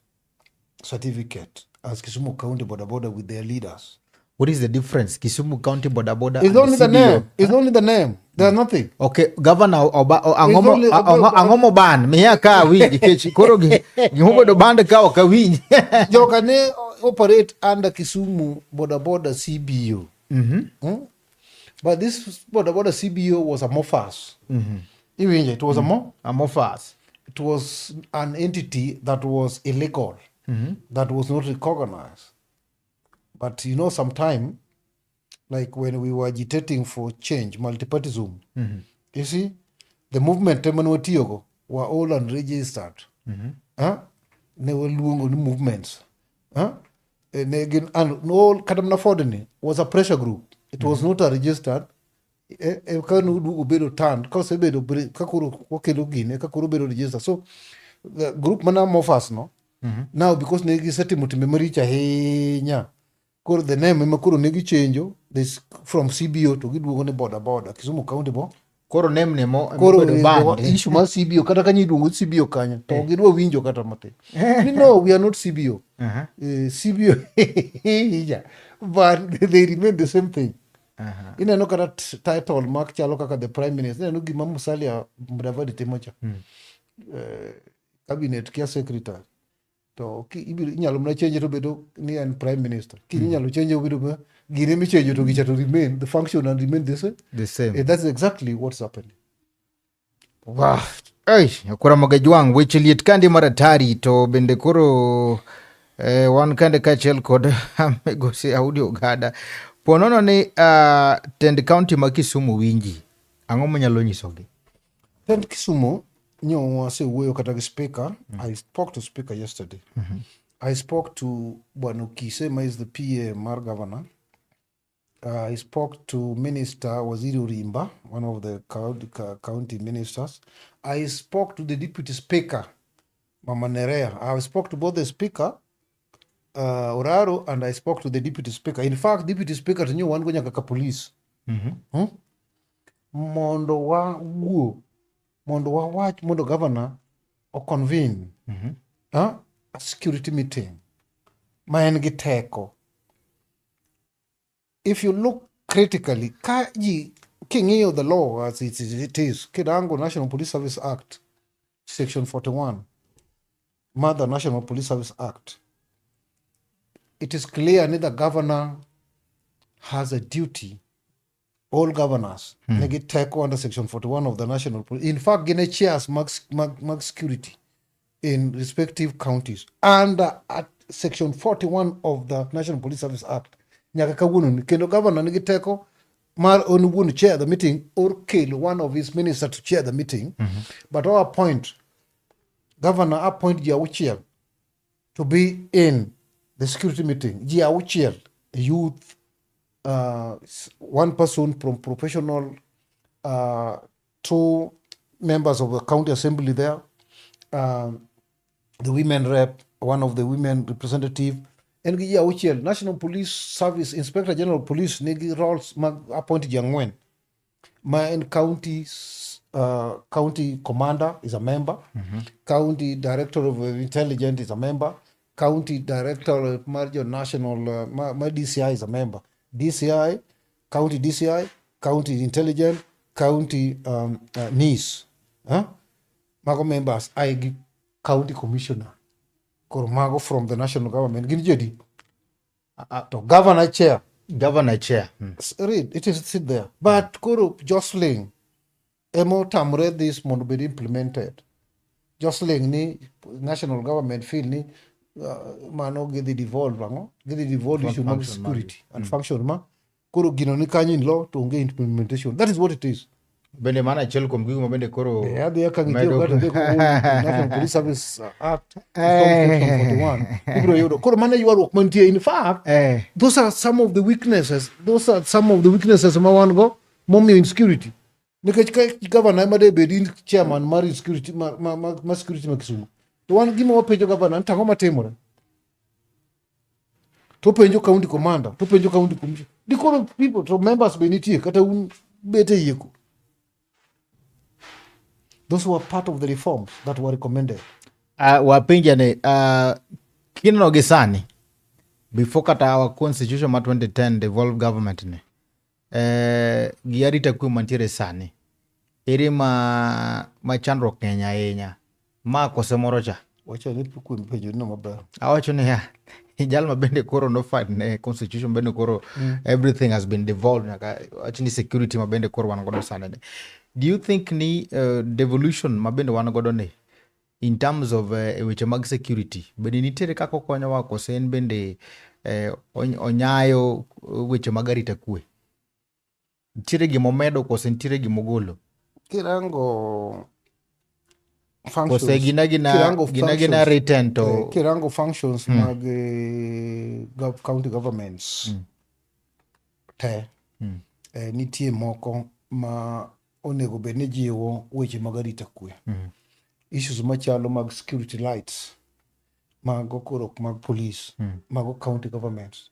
Certificate as Kisumu County Boda with their leaders. What is the difference? Kisumu County Boda It's only the name. It's only the name. There's nothing. Okay, Governor Angomo ban miya ka winji kech koro gihobo do band ka ok winji. Joka ne operate under Kisumu Boda CBO. But this Boda CBO was a MOFAS. It was a MOFAS. It was an entity that was illegal, that was not recognized. But you know, sometime, like when we were agitating for change, multipartyism, you see, the movement Temanotiogo were all unregistered. They were movements. And again, and all Katamna Fordini was a pressure group. It was not a registered. So the group mana mofas no. Now because negi seti mutimemori cha henya. The name makuru negi change this from CBO to giduogo ne Boda Kisumu County bo. Koro name ne mo band issue ma CBO kata kanyi duogo CBO kanya to gidwa winjo kata mate. No, we are not CBO. CBO yeah. But they remain the same thing. Ineno kata title mark chalo kaka the prime minister ineno gima Musalia Mudavadi timocha. Cabinet kia secretary. To inyalo mna change to bedo ni an prime minister. Inyalo change to bedo gine mi change to gicha to remain the function and remain the same. That's exactly what's happening. Wow. Ay, kura magajwang weche liet kandi maratari to bende koro wan kande kachel kod megosi Audi Ogada. Ponono ni tend county ma Kisumu winji. Ang'o manyalo nyisogi? Tend Kisumu nyo wase wuoyo kata gi speaker. I spoke to speaker yesterday. I spoke to Bwana Kisema is the PA mar governor. I spoke to Minister Waziri Urimba, one of the county ministers. I spoke to the deputy speaker, Mama Nerea. I spoke to both the speaker, Oraro, and I spoke to the deputy speaker. In fact, deputy speaker to one gonya kaka police. Mondo wa watch mondo governor or convene a security meeting. Maen giteko. If you look critically, king of the law as it is, Kidango National Police Service Act, Section 41, Mother National Police Service Act, it is clear that the governor has a duty, all governors, they take under Section 41 of the National Police. In fact, Guinea chairs max security in respective counties under at Section 41 of the National Police Service Act. Kendo governor nigiteko mar onwun chair the meeting or kill one of his ministers to chair the meeting. But our point, governor appoint Jauchiel to be in the security meeting. Jauchiel, a youth, one person from professional, 2 members of the county assembly there, the women rep, one of the women representative, and Jauchiel, National Police Service Inspector General Police, nigi roles appointed young men. My county county commander is a member, county director of intelligence is a member, county director of Marjo National, my DCI is a member. DCI, county intelligence, county NIS. Mago members, I give county commissioner. Mago from the national government. Ginjedi. To governor chair. Governor chair. Read, it is sit there. But Kuru jostling. Emo tamre this mondo be implemented. Jostling ni national government feel ni mano gidi devolve ango. Gidi devolve issue mag security and function ma. Kuru gino ni kanyin law to unge implementation. That is what it is. Bende mana chel kom gigo mabende koro Yeah, they can get National Police Service Act 41. Koro mana you are mantie. In fact, those are some of the weaknesses. Ma wan go mommy insecurity. Nikech governor made be chairman mari security ma security ma Kisumu. To wan gimo penjo governor tango matimore. To penjo county commander, to penjo county commissioner. Dikoro people to members be nitie kata un bete yeko. Those were part of the reforms that were recommended. Wapinja ne kineno gisani before kata our constitution ma 2010 devolve government ne giarita kwe mantiere sani ere ma chandruok ng'eny ahinya ma kose moro cha Wacha ni kwe mpejo no maber. awacho ni ya jal ma bende koro no fight ne constitution bende koro everything has been devolved wacho ni security ma bende koro wan godo sani ne. Do you think ni devolution ma bende wan godo ne in terms of weche mag security bende nitiere kaka okonyowa kose en bende onyayo weche mag arita kwe? Nitiere gimomedo kose nitiere gimogolo? Kirango functions. Kose gina written to Kirango functions mag county governments. Te. Nitie moko ma onego bed ni jiwo weche mag arita kwe. Issues machalo mag security lights, mago koro mag police, mago county governments.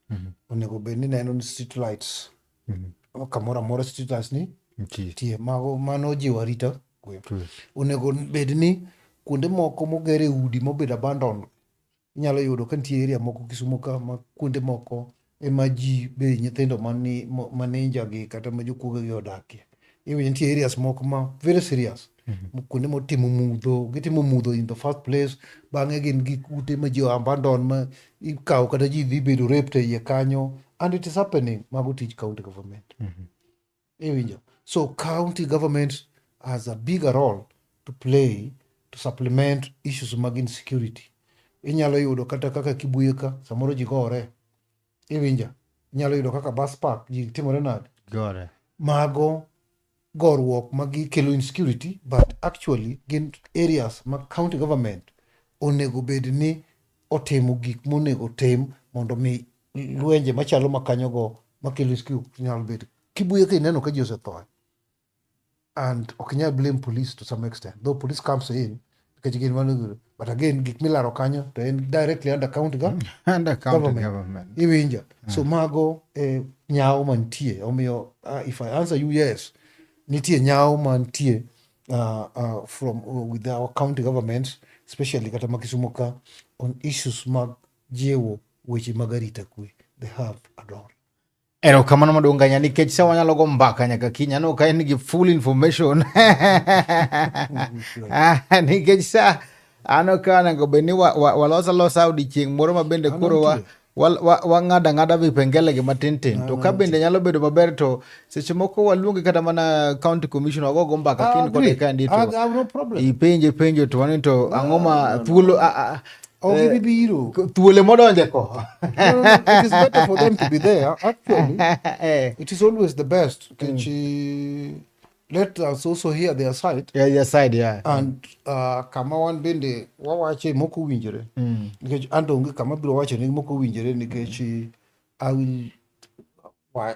Onego bed ni neno ni street lights. Kamora mora street lights ni tie mago mano jiwo arita kwe. Onego bed ni kuonde moko mogere udi mobedo abandon. Inyalo yudo ka nitie area moko Kisumu ka ma kuonde moko ema ji be nyithindo maninja gi kata ma jokuoge gi odakie. Even nitie areas moko ma very serious. Kuonde motimo mudho, gitimo mudho in the first place. Bang'e gin gi ute ma ji abandon ma ikawo kata ji dhi bedo raped iye kanyo. And it is happening. Mago tich county government. So county government has a bigger role to play to supplement issues mag insecurity. Inyalo yudo kata kaka Kibuye ka samoro ji gore. Inyalo yudo kaka bus park ji timore nade. gore. Mago gorruok magi kelo insecurity, but actually gin areas ma county government onego bed ni otimo gik monego tem mondo mi lwenje machalo makanyo go makelo insecurity nyalo bed. Kibuye ka ineno ka ji osetho. And okinyal blame police to some extent, though police comes in because again, but again gik milaro kanyo to en directly under county Under county government. So mago nyao mantie omiyo if I answer you yes, nitie nyao mantie from with our county governments, especially kata Kisumu ka, on issues mag jewo weche mag arita kwe. They have a role. Erokamano maduong' nikech sa wanyalo go mbaka nyaka kiny ano ka en gi full information nikech sa ano ka onego bed ni walosa Audi chieng' moro ma bende koro wang'ada vipengele gi matin tin to ka bende nyalo bedo maber to seche moko waluonge kata mana county commissioner wago mbaka kin kode ka ndi to ipenje to wani to ang'o ma thuolo thuole modonje ko. It is better for them to be there. Actually, it is always the best. Let us also hear their side. Yeah, their side, yeah. And kama wan bende wawache moko winjore. Nikech andonge kama biro wacho ni moko winjore nikech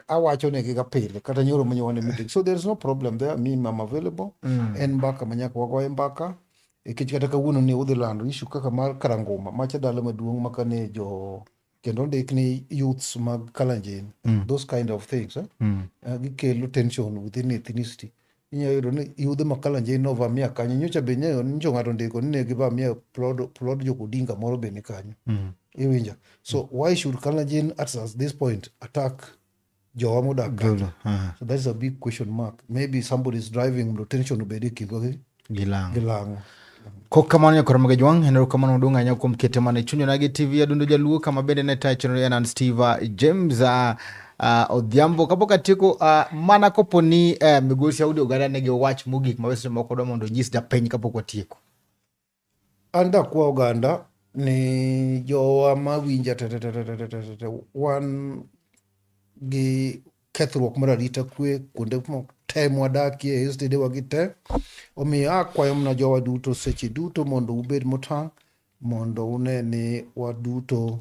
awacho ne ga pile kata nyoro manyo meeting. So there is no problem there. Me I'm available. En mbaka manyaka wagoye mbaka. Nikech kata kawuono ni udhi lando issue kaka mar karangoma macha dala maduong' makane jo kendo ndik ni youths mag Kalenjin. Those kind of things. Gikelo tension within ethnicity. Inyayudo ni yudhe makalanjin no vamia kanyo. Nyocha be nyeyo njo ng'ato ndiko ni negi vamia plod jokudinga moro be ni kanyo. Iwinja. So why should Kalenjin at this point attack jowa modak kanyo? So that's a big question mark. Maybe somebody is driving the tension obedi kingo gilang. Ko kamano ya koromage jwang henero kamano dunga nya kum kete mane Chuny Onagi TV Adundo Jaluo kama bende ne ta channel ya Steve James odhiambo kapoka tiko mana koponi migosi Audi Ogada nege watch mugik mawese moko do mondo nyis japeny kapoko tieko. Anda kwa Oganda ni jowa mawinja wan gi kethruok mar arita kwe kuonde te mwadakie estede wagite omiyo akwayo mna jowa duto seche duto mondo ubed motang' mondo une ni waduto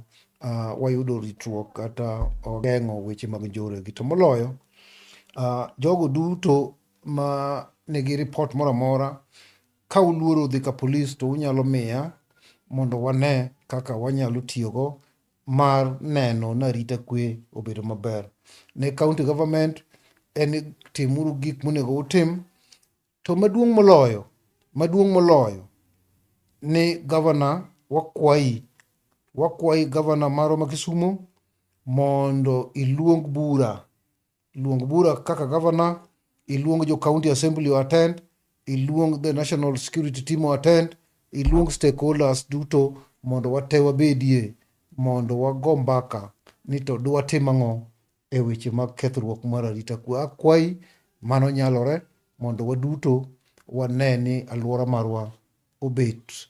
wayudo ritruok kata ogeng'o weche mag njore gi to moloyo jogo duto ma nigi report moro amora ka uluoro dhi ka polis to unyalo miya mondo wane kaka wanyalo tiyogo mar neno na arita kwe obedo maber. Ne county government en timuru gik monego utim to maduong' moloyo ni governor wakwayi governor maro ma Kisumu mondo iluong bura kaka governor, iluong jo county assembly attend, iluong the national security team attend, iluong stakeholders duto mondo wate wabedie mondo wago mbaka ni to dwa timang'o e weche mag kethruok mar arita kwe. Akwayi mano nyalore mondo waduto wane ni alwora marwa obet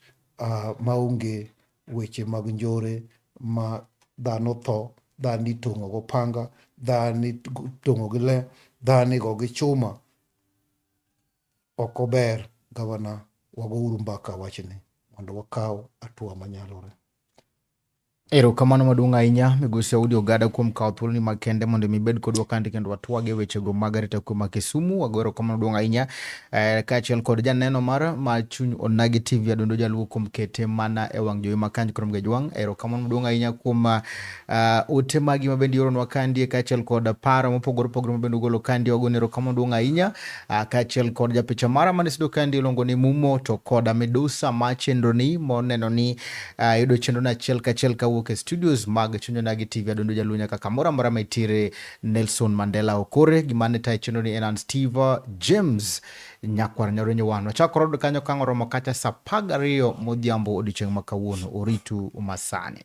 maonge weche mag njore ma dhano tho, dhani tong'o go panga, dhani tong'o gi le, dhani go gi chuma. Ok ober gavana, wagouru mbaka wachni mondo wakaw atua manyalore. Ero kamano maduong' ahinya migosi Audi Ogada kuom kawo thuoloni makende mondo mibed kod wakandi kendo watwage wechego mag arita kwe ma Kisumu. Wagoro kamano maduong' ahinya kaachiel kod janeno mara ma Chuny Onagi TV Adundo Jaluo kuom kete mana e wang' jowi makanyo koromge jwang'. Ero kamano maduong' ahinya kuom ote magi mabende ioronwa kandi kaachiel kod paro mopogore opogore mabende ugolo kandi. Wagoni ero kamano maduong' ahinya kaachiel kod japicha mara mane sido kandi iluongo ni Mumo to kod Medusa ma chenro ni moneno ni yudo chenro na achiel kaachiel kawuok e studios mag Chuny Onagi TV Adundo Jaluo nyaka kamoro amora maitire Nelson Mandela Okore gimane ta chenro ni en Steve James nyakwar nyaronyo wano chakoro kanyo kang'oromo kacha sa 12 modhiambo odiochieng' ma kawuono oritu umasane.